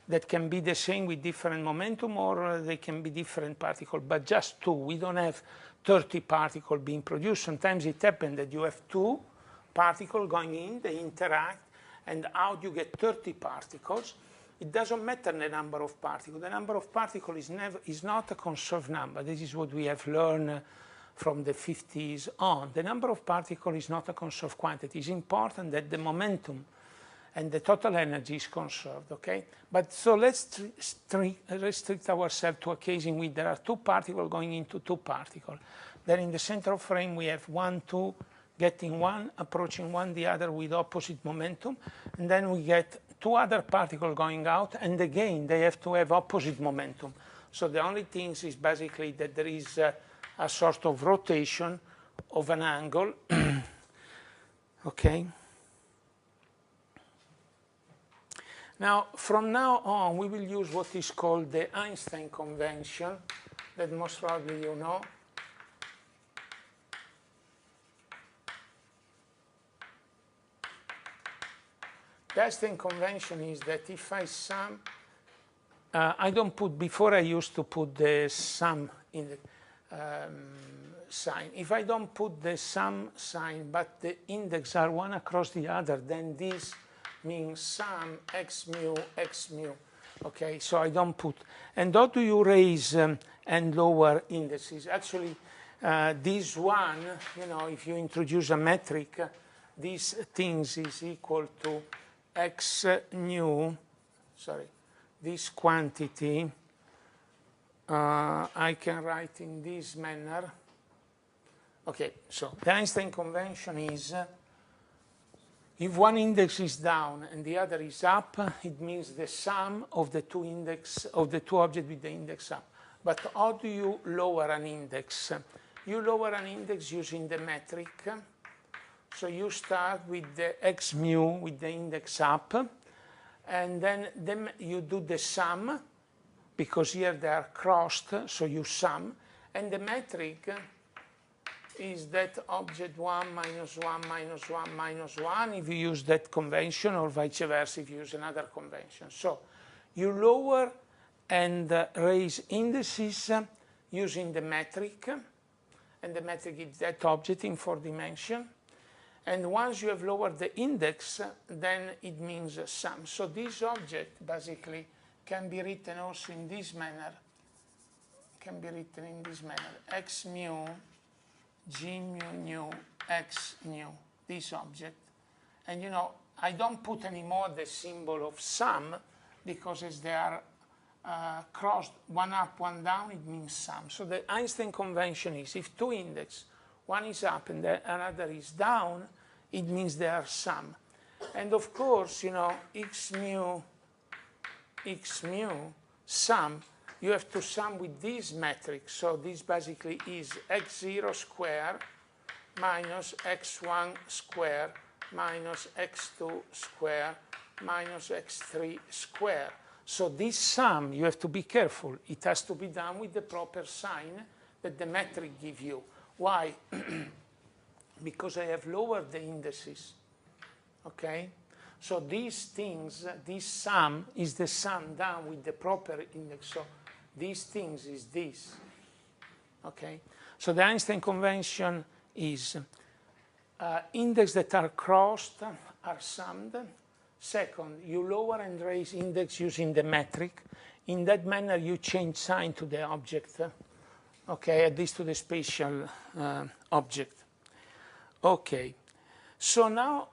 that can be the same with different momentum, or they can be different particles, but just two. We don't have 30 particles being produced. Sometimes it happens that you have two particles going in, they interact, and out you get 30 particles. It doesn't matter the number of particles. The number of particles is not a conserved number. This is what we have learned from the 50s on. The number of particles is not a conserved quantity. It's important that the momentum and the total energy is conserved, okay? But so let's restrict ourselves to a case in which there are two particles going into two particles. Then in the center of frame, we have 1, 2, getting one, approaching one the other with opposite momentum. And then we get two other particles going out, and again, they have to have opposite momentum. So the only thing is basically that there is a sort of rotation of an angle, okay? Now, from now on, we will use what is called the Einstein convention, that most probably you know. The Einstein convention is that if I sum, I don't put, before I used to put the sum in the sign. If I don't put the sum sign, but the index are one across the other, then this means sum x mu, okay? So I don't put. And how do you raise and lower indices? Actually, this one, you know, if you introduce a metric, these things is equal to x nu, sorry, this quantity, I can write in this manner. Okay, so the Einstein convention is if one index is down and the other is up, it means the sum of the two index of the two objects with the index up. But how do you lower an index? You lower an index using the metric. So you start with the x mu with the index up, and then you do the sum, because here they are crossed, so you sum, and the metric is that object 1 minus 1 minus 1 minus 1 if you use that convention, or vice versa if you use another convention. So you lower and raise indices using the metric, and the metric is that object in 4 dimensions. And once you have lowered the index, then it means sum. So this object basically can be written also in this manner. Can be written in this manner: x mu g mu nu x nu, this object. And you know, I don't put anymore the symbol of sum, because as they are crossed, one up, one down, it means sum. So the Einstein convention is if two indexes, one is up and the another is down, it means they are sum. And of course, you know, x mu, sum, you have to sum with this metric. So this basically is x0 square minus x1 square minus x2 square minus x3 square. So this sum, you have to be careful. It has to be done with the proper sign that the metric gives you. Why? Because I have lowered the indices, okay? So these things, this sum is the sum done with the proper index. So these things is this, okay? So the Einstein convention is index that are crossed are summed. Second, you lower and raise index using the metric. In that manner, you change sign to the object, okay, at least to the spatial object. Okay, so now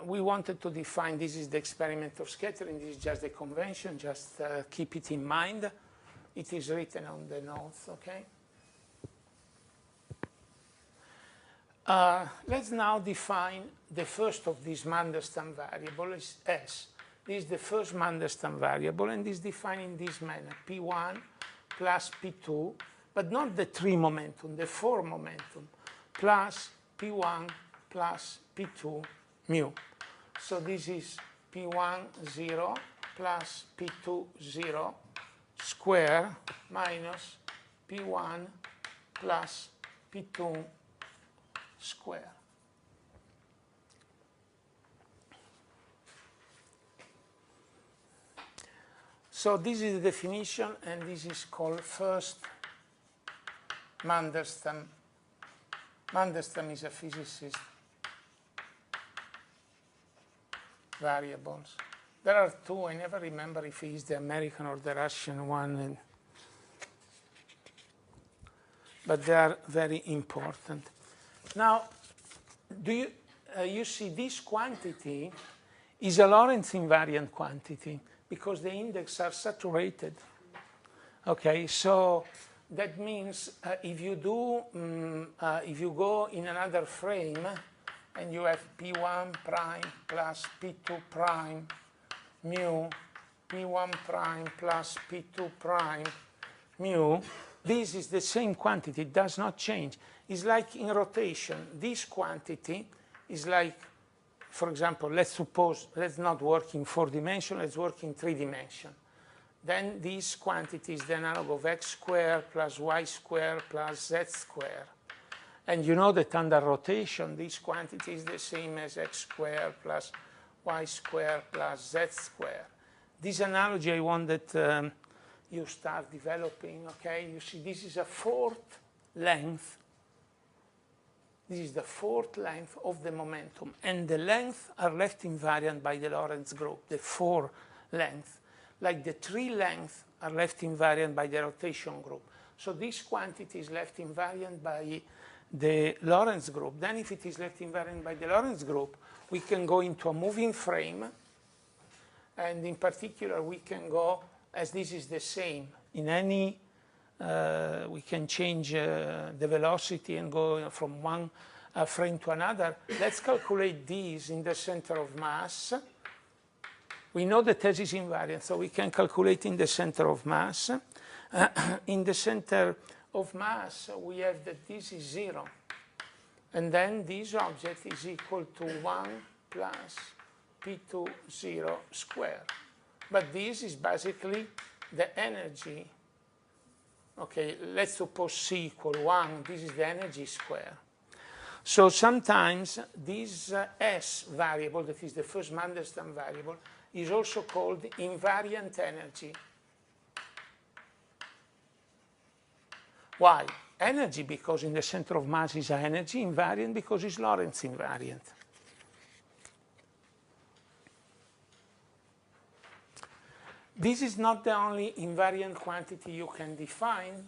we wanted to define, this is the experiment of scattering, this is just the convention, just keep it in mind. It is written on the notes, okay? Let's now define the first of these Mandelstam variables, S. This is the first Mandelstam variable, and is defined in this manner, P1 plus P2, but not the 3 momentum, the 4 momentum, plus P1 plus P2 mu. So this is P1 0 plus P2 0 square minus P1 plus P2 square. So this is the definition, and this is called first Mandelstam. Mandelstam is a physicist. Variables. There are 2. I never remember if he is the American or the Russian one, but they are very important. Now, do you see this quantity is a Lorentz invariant quantity because the index are saturated. Okay, so that means if you go in another frame and you have P1 prime plus P2 prime mu, P1 prime plus P2 prime mu, this is the same quantity, it does not change. It's like in rotation. This quantity is like for example, let's suppose, let's not work in 4 dimensions, let's work in 3 dimensions. Then this quantity is the analog of x squared plus y squared plus z squared. And you know that under rotation, this quantity is the same as x squared plus y squared plus z squared. This analogy I want that you start developing, okay? You see, this is a 4th length. This is the 4th length of the momentum. And the lengths are left invariant by the Lorentz group, the 4 lengths. Like the 3 lengths are left invariant by the rotation group. So this quantity is left invariant by the Lorentz group. Then if it is left invariant by the Lorentz group, we can go into a moving frame. And in particular, we can go, as this is the same, in any, we can change the velocity and go from one frame to another. Let's calculate these in the center of mass. We know that S is invariant, so we can calculate in the center of mass. In the center of mass, we have that this is 0. And then this object is equal to 1 plus P2 0 squared. But this is basically the energy. Okay, let's suppose C equal 1. This is the energy square. So sometimes this S variable, that is the first Mandelstam variable, is also called invariant energy. Why? Energy, because in the center of mass is energy. Invariant, because it's Lorentz invariant. This is not the only invariant quantity you can define.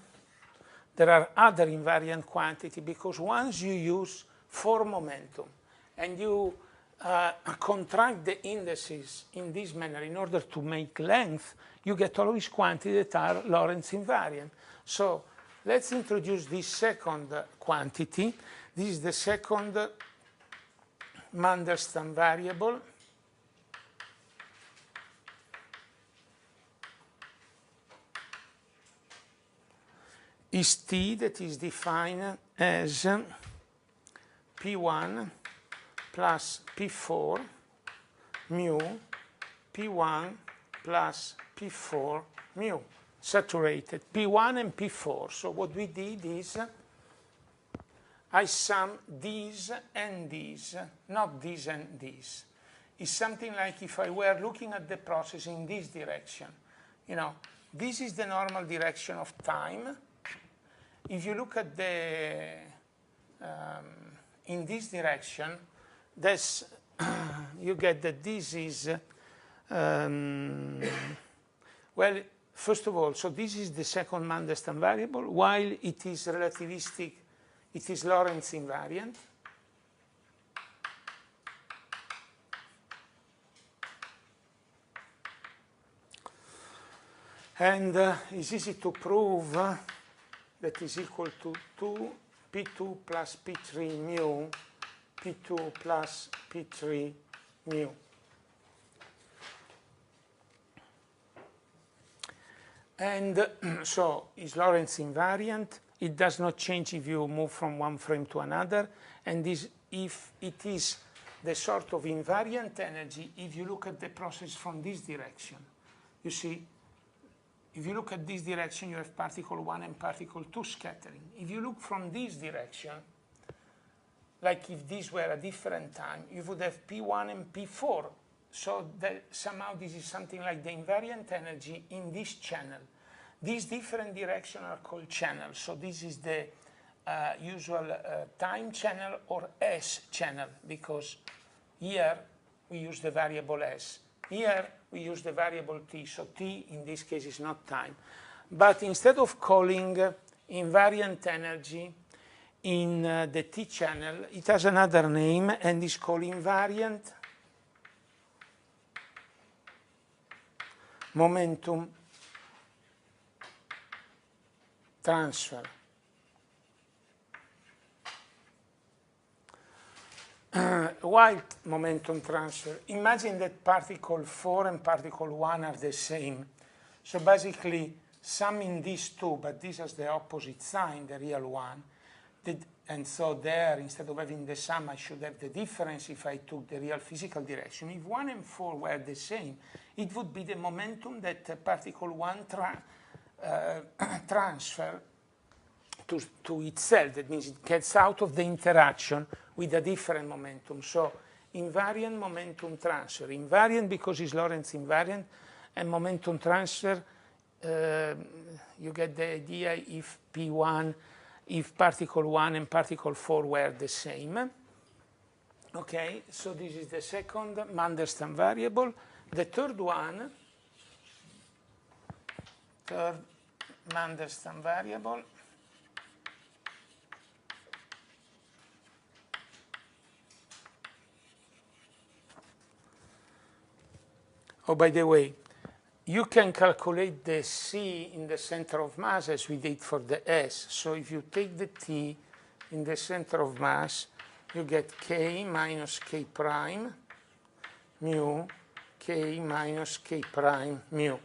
There are other invariant quantities, because once you use 4 momentum and you contract the indices in this manner in order to make length, you get always quantities that are Lorentz invariant. So let's introduce this second quantity. This is the second Mandelstam variable. Is T, that is defined as P1 plus P4 mu P1 plus P4 mu, saturated, P1 and P4. So what we did is I sum these and these, not these and these. It's something like if I were looking at the process in this direction. You know, this is the normal direction of time. If you look at the, in this direction, that's, you get that this is, well, first of all, so this is the second Mandelstam variable. While it is relativistic, it is Lorentz invariant. And it's easy to prove that is equal to 2 P2 plus P3 mu, P2 plus P3 mu. And so is Lorentz invariant. It does not change if you move from one frame to another. And this, if it is the sort of invariant energy, if you look at the process from this direction, you see, if you look at this direction, you have particle 1 and particle 2 scattering. If you look from this direction, like if this were a different time, you would have P1 and P4. So that somehow this is something like the invariant energy in this channel. These different directions are called channels. So this is the usual time channel or S channel, because here we use the variable S. Here we use the variable t, so t in this case is not time. But instead of calling invariant energy in the t channel, it has another name and is called invariant momentum transfer. Why momentum transfer? Imagine that particle 4 and particle 1 are the same. So basically, summing these two, but this has the opposite sign, the real one, the And so there, instead of having the sum, I should have the difference if I took the real physical direction. If 1 and 4 were the same, it would be the momentum that particle 1 transfer to itself. That means it gets out of the interaction with a different momentum. So invariant momentum transfer. Invariant because it's Lorentz invariant, and momentum transfer, you get the idea if P1, if particle 1 and particle 4 were the same. Okay, so this is the second Mandelstam variable. The third one, third Mandelstam variable, oh, by the way, you can calculate the C in the center of mass as we did for the S. So if you take the T in the center of mass, you get K minus K prime mu, K minus K prime mu.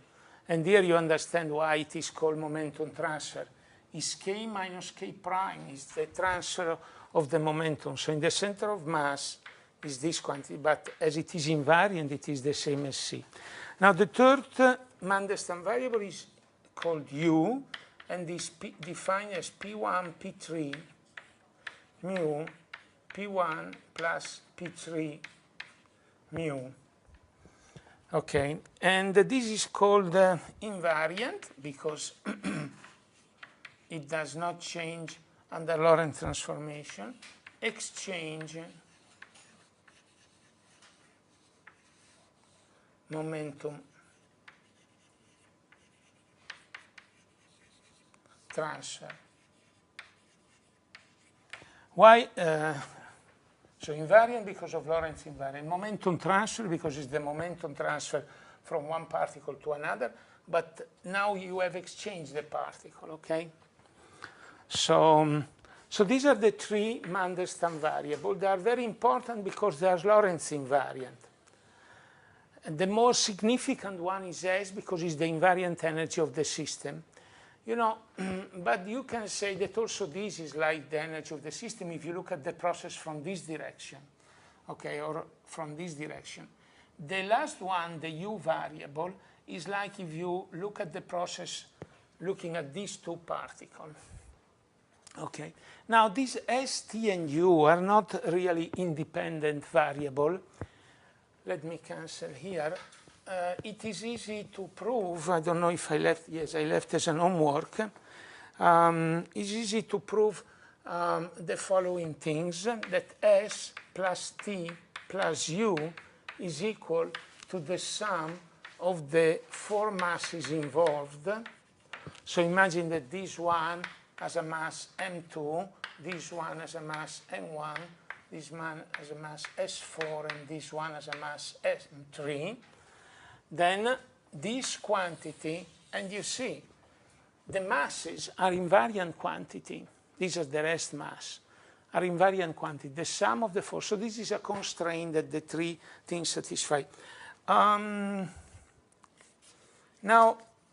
And here you understand why it is called momentum transfer. Is K minus K prime is the transfer of the momentum. So in the center of mass is this quantity, but as it is invariant, it is the same as C. Now the third Mandelstam variable is called U, and is defined as P1, P3 mu, P1 plus P3 mu. Okay, and this is called invariant because it does not change under Lorentz transformation. Exchange momentum transfer. Why? So invariant because of Lorentz invariant. Momentum transfer because it's the momentum transfer from one particle to another, but now you have exchanged the particle, okay? So these are the three Mandelstam variables. They are very important because they are Lorentz invariant. And the most significant one is S because it's the invariant energy of the system. You know, but you can say that also this is like the energy of the system if you look at the process from this direction, okay, or from this direction. The last one, the U variable, is like if you look at the process looking at these two particles. Okay, now these S, T, and U are not really independent variable. Let me cancel here. It is easy to prove, I don't know if I left, yes, I left as an homework. It's easy to prove the following things, that S plus T plus U is equal to the sum of the four masses involved. So imagine that this one has a mass M2, this one has a mass M1, this one has a mass S4, and this one has a mass M3. Then this quantity, and you see, the masses are invariant quantity. These are the rest mass, are invariant quantity, the sum of the four. So this is a constraint that the three things satisfy. Now,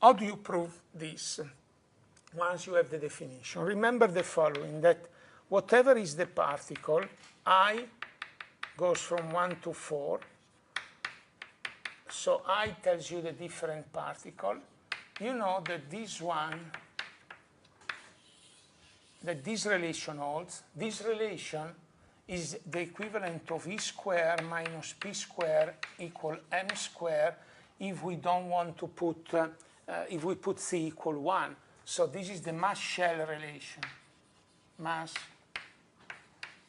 how do you prove this? Once you have the definition, remember the following, that whatever is the particle, I goes from 1 to 4. So I tells you the different particle. You know that this one, that this relation holds. This relation is the equivalent of E squared minus P squared equal M squared if we don't want to put, if we put C equal 1. So this is the mass shell relation. Mass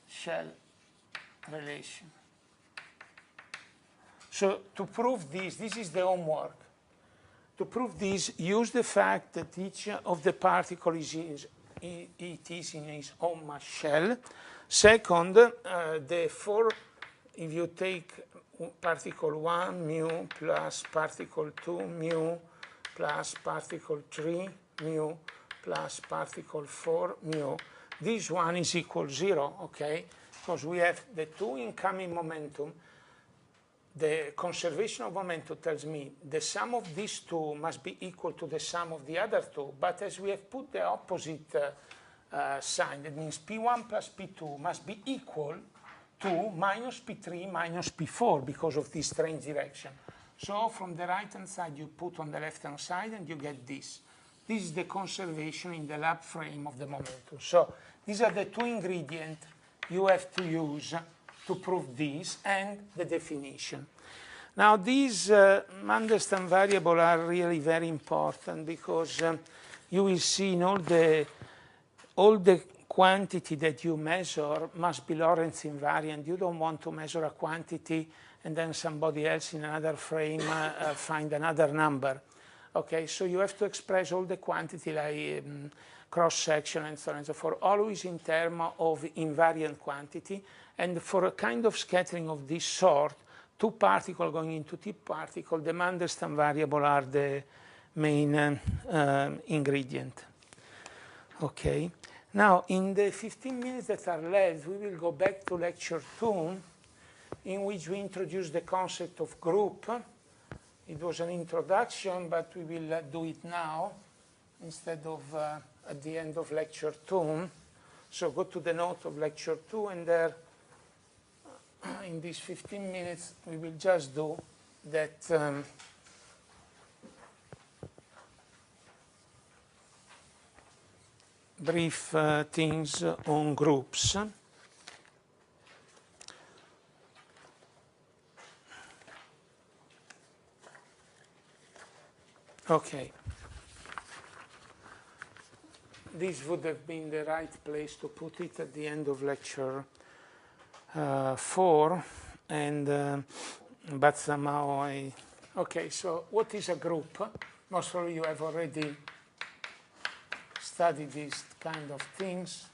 shell relation. So to prove this is the homework. To prove this, use the fact that each of the particles is in its own mass shell. Second, if you take particle 1 mu plus particle 2 mu plus particle 3 mu plus particle 4 mu, this one is equal 0, okay? Because we have the two incoming momentum. The conservation of momentum tells me the sum of these two must be equal to the sum of the other two, but as we have put the opposite sign. That means P1 plus P2 must be equal to minus P3 minus P4 because of this strange direction. So from the right-hand side, you put on the left-hand side, and you get this. This is the conservation in the lab frame of the momentum. So these are the two ingredients you have to use to prove this and the definition. Now these Mandelstam variables are really very important because you will see in all the quantity that you measure must be Lorentz invariant. You don't want to measure a quantity and then somebody else in another frame find another number. Okay, so you have to express all the quantity like cross-section and so on and so forth, always in terms of invariant quantity. And for a kind of scattering of this sort, two particles going into two particles, the Mandelstam variable are the main ingredient. Okay, now in the 15 minutes that are left, we will go back to lecture 2, in which we introduce the concept of group. It was an introduction, but we will do it now instead of at the end of lecture 2. So go to the note of lecture 2, and there, in these 15 minutes, we will just do that brief things on groups. Okay. This would have been the right place to put it at the end of lecture 4, and but somehow okay, so what is a group? Most probably you have already studied these kind of things.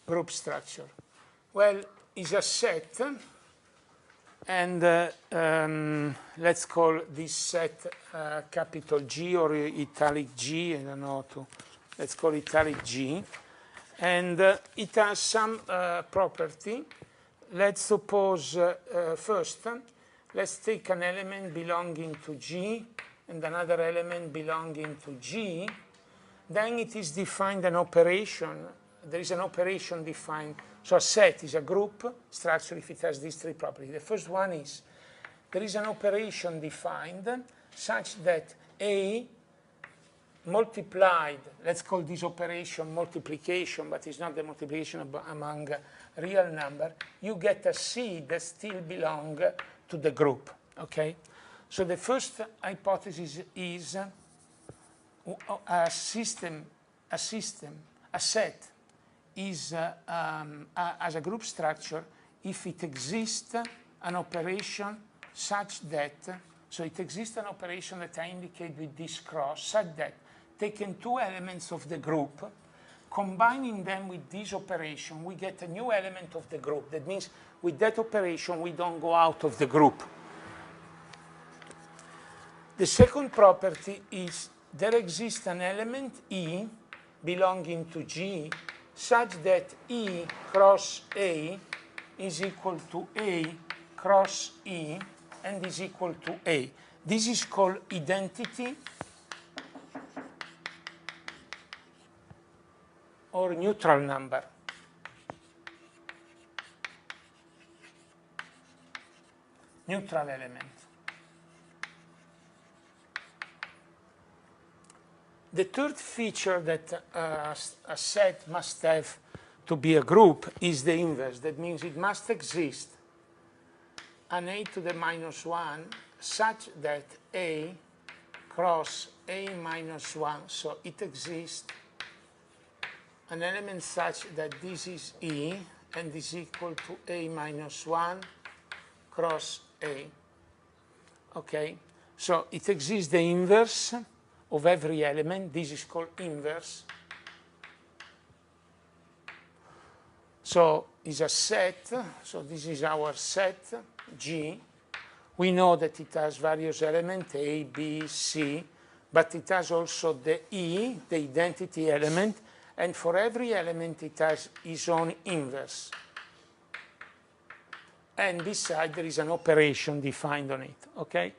Group structure. Well, it's a set, and let's call this set capital G or italic G. I don't know how to. Let's call it italic G, and it has some property. Let's suppose first, let's take an element belonging to G and another element belonging to G. Then it is defined an operation. There is an operation defined. So a set is a group structure if it has these three properties. The first one is there is an operation defined such that A multiplied, let's call this operation multiplication, but it's not the multiplication among real number, you get a C that still belongs to the group, okay? So the first hypothesis is a set is as a group structure if it exists an operation such that, so it exists an operation that I indicate with this cross, such that taking two elements of the group, combining them with this operation, we get a new element of the group. That means with that operation, we don't go out of the group. The second property is there exists an element E belonging to G such that E cross A is equal to A cross E and is equal to A. This is called identity or neutral number. Neutral element. The third feature that a set must have to be a group is the inverse. That means it must exist an A to the minus 1 such that A cross A minus 1, so it exists an element such that this is E and is equal to A minus 1 cross A. Okay, so it exists the inverse of every element. This is called inverse. So it's a set, so this is our set G. We know that it has various elements, A, B, C, but it has also the E, the identity element, and for every element it has its own inverse. And beside there is an operation defined on it, okay?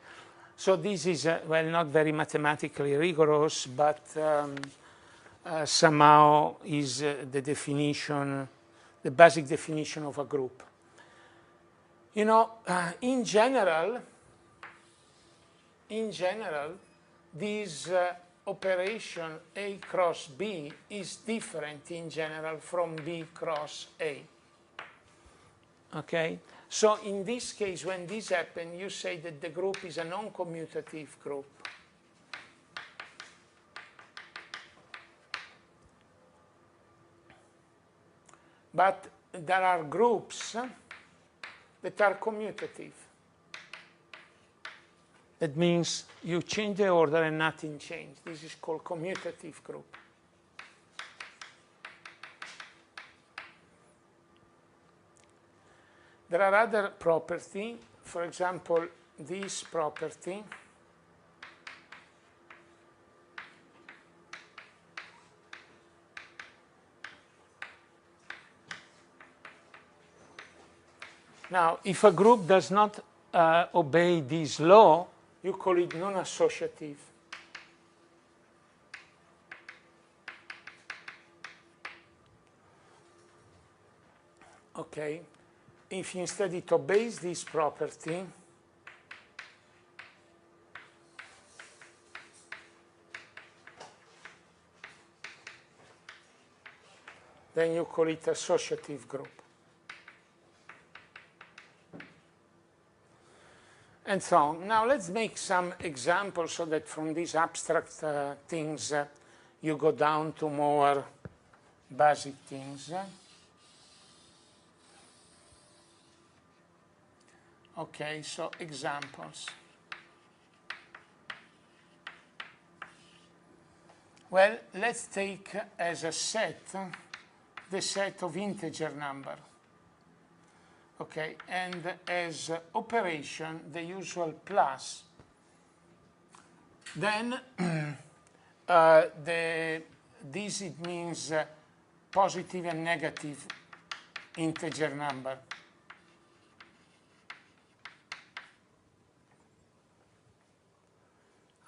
So this is, well, not very mathematically rigorous, but somehow is the definition, the basic definition of a group. You know, in general, this operation A cross B is different in general from B cross A. Okay? So in this case, when this happens, you say that the group is a non-commutative group. But there are groups that are commutative. That means you change the order and nothing changed. This is called commutative group. There are other properties, for example, this property. Now, if a group does not obey this law, you call it non-associative. Okay. If instead it obeys this property, then you call it associative group. And so on. Now let's make some examples so that from these abstract things you go down to more basic things. Okay, so examples. Well, let's take as a set the set of integer number. Okay, and as operation, the usual plus. Then this it means positive and negative integer number.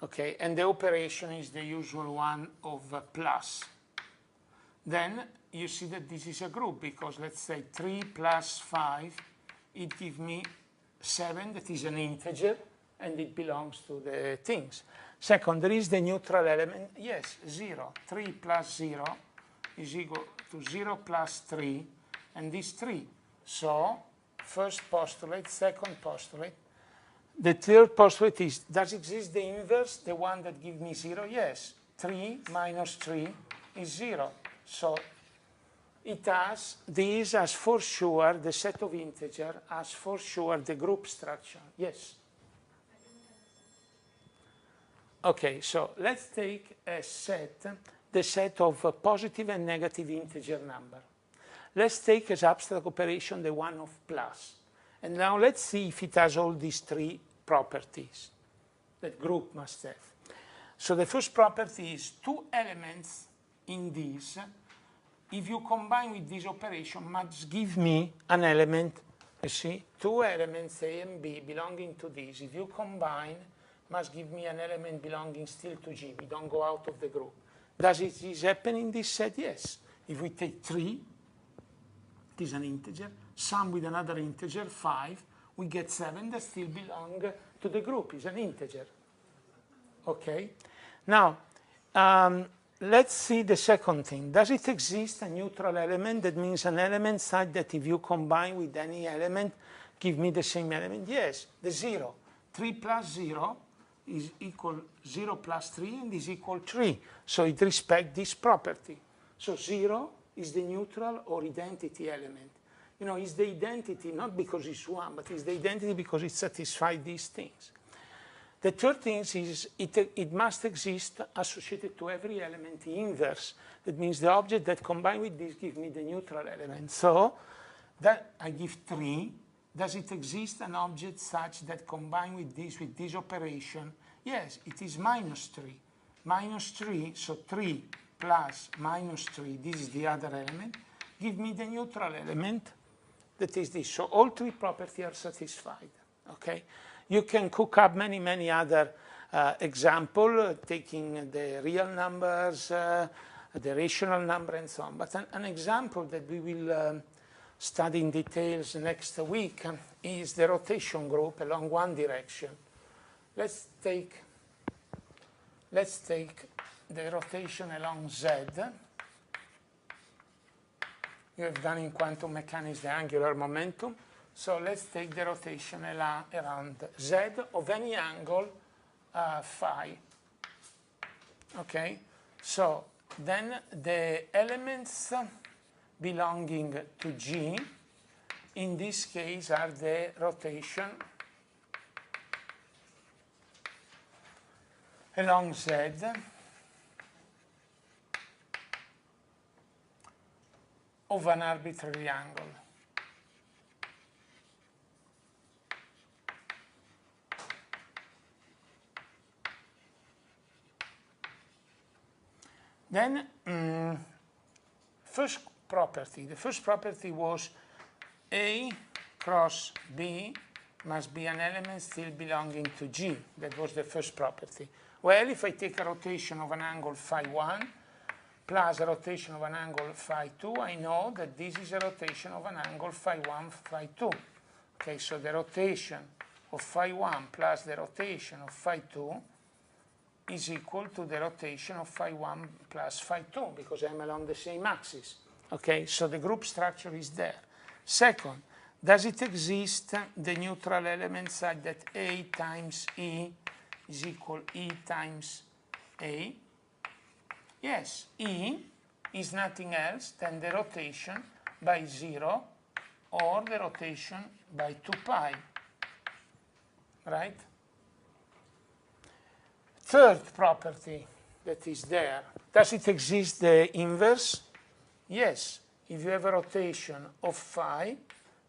Okay, and the operation is the usual one of plus. Then you see that this is a group because let's say 3 plus 5, it gives me 7, that is an integer, and it belongs to the things. Second, there is the neutral element, yes, 0. 3 plus 0 is equal to 0 plus 3, and this 3. So, first postulate, second postulate. The third postulate is, does exist the inverse, the one that gives me 0? Yes. 3 minus 3 is 0. So it has, this has for sure, the set of integer has for sure the group structure. Yes? Okay, so let's take a set, the set of positive and negative integer number. Let's take as abstract operation the one of plus. And now let's see if it has all these three properties that group must have. So the first property is two elements in this, if you combine with this operation, must give me an element, you see, two elements A and B belonging to this. If you combine, must give me an element belonging still to G. We don't go out of the group. Does it happen in this set? Yes. If we take 3, it is an integer, sum with another integer, 5, we get 7 that still belong to the group, is an integer. Okay? Now, let's see the second thing. Does it exist a neutral element? That means an element such that if you combine with any element, give me the same element? Yes, the 0. 3 plus 0 is equal 0 plus 3 and is equal 3. So it respects this property. So 0 is the neutral or identity element. You know, it's the identity not because it's 1, but it's the identity because it satisfies these things. The third thing is it must exist associated to every element inverse. That means the object that combined with this gives me the neutral element. So that I give 3. Does it exist an object such that combined with this operation? Yes, it is minus 3. Minus 3, so 3 plus minus 3, this is the other element, give me the neutral element, that is this. So all three properties are satisfied, okay? You can cook up many other examples, taking the real numbers, the rational number and so on. But an example that we will study in details next week is the rotation group along one direction. Let's take the rotation along Z. You have done in quantum mechanics the angular momentum. So let's take the rotation around Z of any angle phi. Okay, so then the elements belonging to G in this case are the rotation along Z of an arbitrary angle. Then, the first property was A cross B must be an element still belonging to G. That was the first property. Well, if I take a rotation of an angle phi 1 plus a rotation of an angle phi 2, I know that this is a rotation of an angle phi 1, phi 2. Okay, so the rotation of phi 1 plus the rotation of phi 2 is equal to the rotation of phi 1 plus phi 2, because I'm along the same axis. Okay, so the group structure is there. Second, does it exist the neutral element such that A times E is equal E times A? Yes, E is nothing else than the rotation by 0 or the rotation by 2 pi, right? Third property that is there, does it exist the inverse? Yes, if you have a rotation of phi,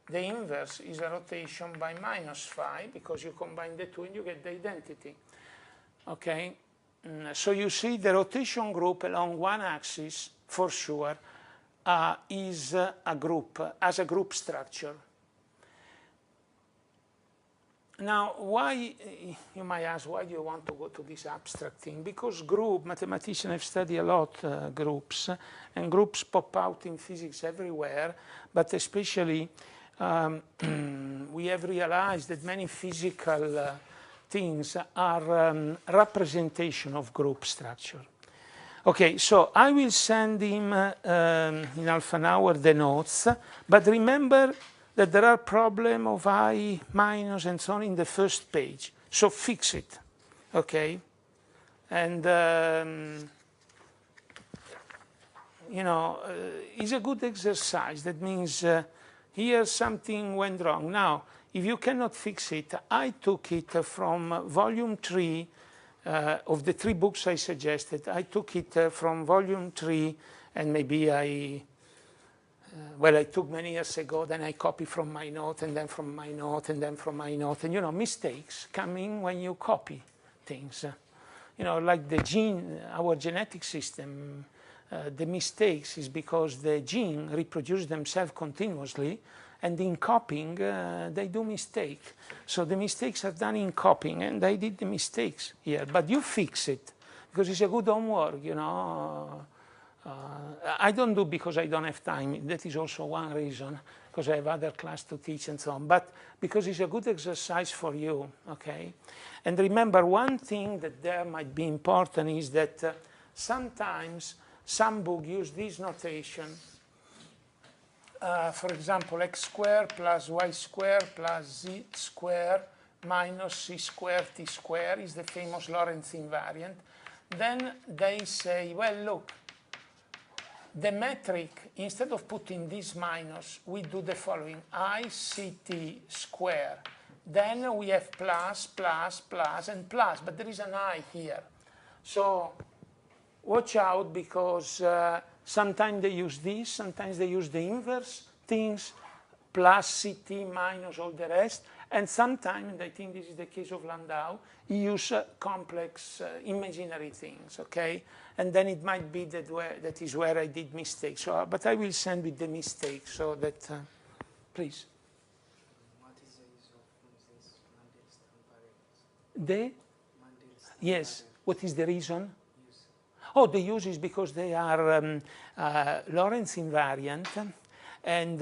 the inverse is a rotation by minus phi, because you combine the two and you get the identity. Okay, so you see the rotation group along one axis, for sure, is a group, as a group structure. Now, why, you might ask, why do you want to go to this abstract thing? Because mathematicians have studied a lot groups, and groups pop out in physics everywhere, but especially we have realized that many physical things are representation of group structure. Okay, so I will send him in half an hour the notes, but remember that there are problems of I, minus, and so on in the first page. So fix it, okay? And, you know, it's a good exercise. That means here something went wrong. Now, if you cannot fix it, I took it from volume 3 of the 3 books I suggested. I took it from volume 3, and maybe I took many years ago, then I copy from my note, and then from my note, and then from my note. And, you know, mistakes come in when you copy things. You know, like the gene, our genetic system, the mistakes is because the gene reproduce themselves continuously, and in copying, they do mistake. So the mistakes are done in copying, and I did the mistakes here. But you fix it, because it's a good homework, you know. I don't do because I don't have time. That is also one reason, because I have other class to teach and so on. But because it's a good exercise for you, okay? And remember, one thing that there might be important is that sometimes some books use this notation. For example, x squared plus y squared plus z squared minus c squared t squared is the famous Lorentz invariant. Then they say, well, look, the metric, instead of putting this minus, we do the following, ICT square. Then we have plus, plus, plus, and plus, but there is an I here. So watch out, because sometimes they use this, sometimes they use the inverse things, plus CT minus all the rest, and sometimes, and I think this is the case of Landau, he use complex imaginary things, okay? And then it might be that is where I did mistakes. So, but I will send with the mistakes so that, please. What is the use of this Mandelstam variables? Yes. What is the reason? Use. Oh, the use is because they are Lorentz invariant, and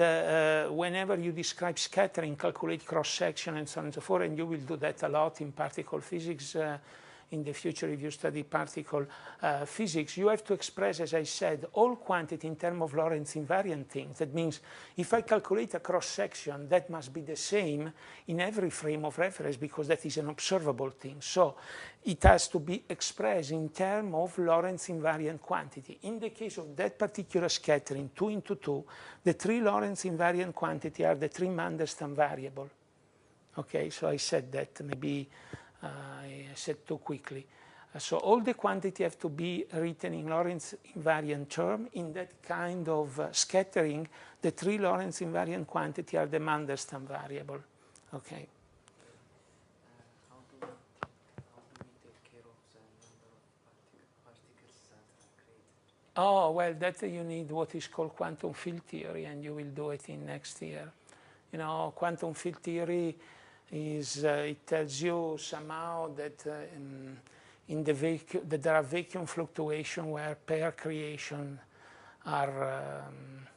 whenever you describe scattering, calculate cross-section and so on and so forth, and you will do that a lot in particle physics in the future if you study particle physics. You have to express, as I said, all quantity in terms of Lorentz invariant things. That means if I calculate a cross-section, that must be the same in every frame of reference because that is an observable thing. So it has to be expressed in terms of Lorentz invariant quantity. In the case of that particular scattering, 2 into 2, the 3 Lorentz invariant quantity are the 3 Mandelstam variable. Okay, so I said that maybe I said too quickly. So all the quantity have to be written in Lorentz invariant term. In that kind of scattering, the 3 Lorentz invariant quantity are the Mandelstam variable. Okay. How do we take care of the number of particles that are created? Oh, well, that you need what is called quantum field theory, and you will do it in next year. You know, quantum field theory is, it tells you somehow that in the vacuum, that there are vacuum fluctuations where pair creation are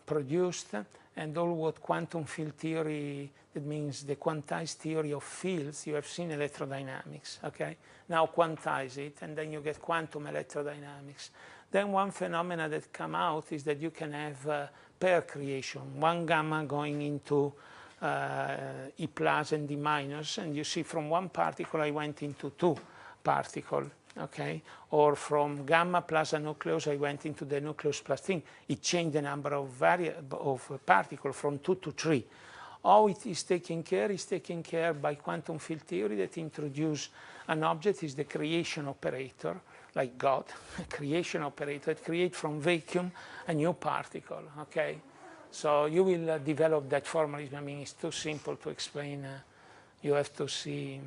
produced, and all what quantum field theory, that means the quantized theory of fields, you have seen electrodynamics, okay? Now quantize it, and then you get quantum electrodynamics. Then one phenomena that come out is that you can have pair creation, one gamma going into E plus and D minus, and you see from one particle I went into 2 particles, okay? Or from gamma plus a nucleus I went into the nucleus plus thing. It changed the number of particles from 2 to 3. How it is taken care is taken care by quantum field theory that introduce an object is the creation operator, like God, a creation operator that creates from vacuum a new particle, okay? So you will develop that formalism. I mean, it's too simple to explain. You have to see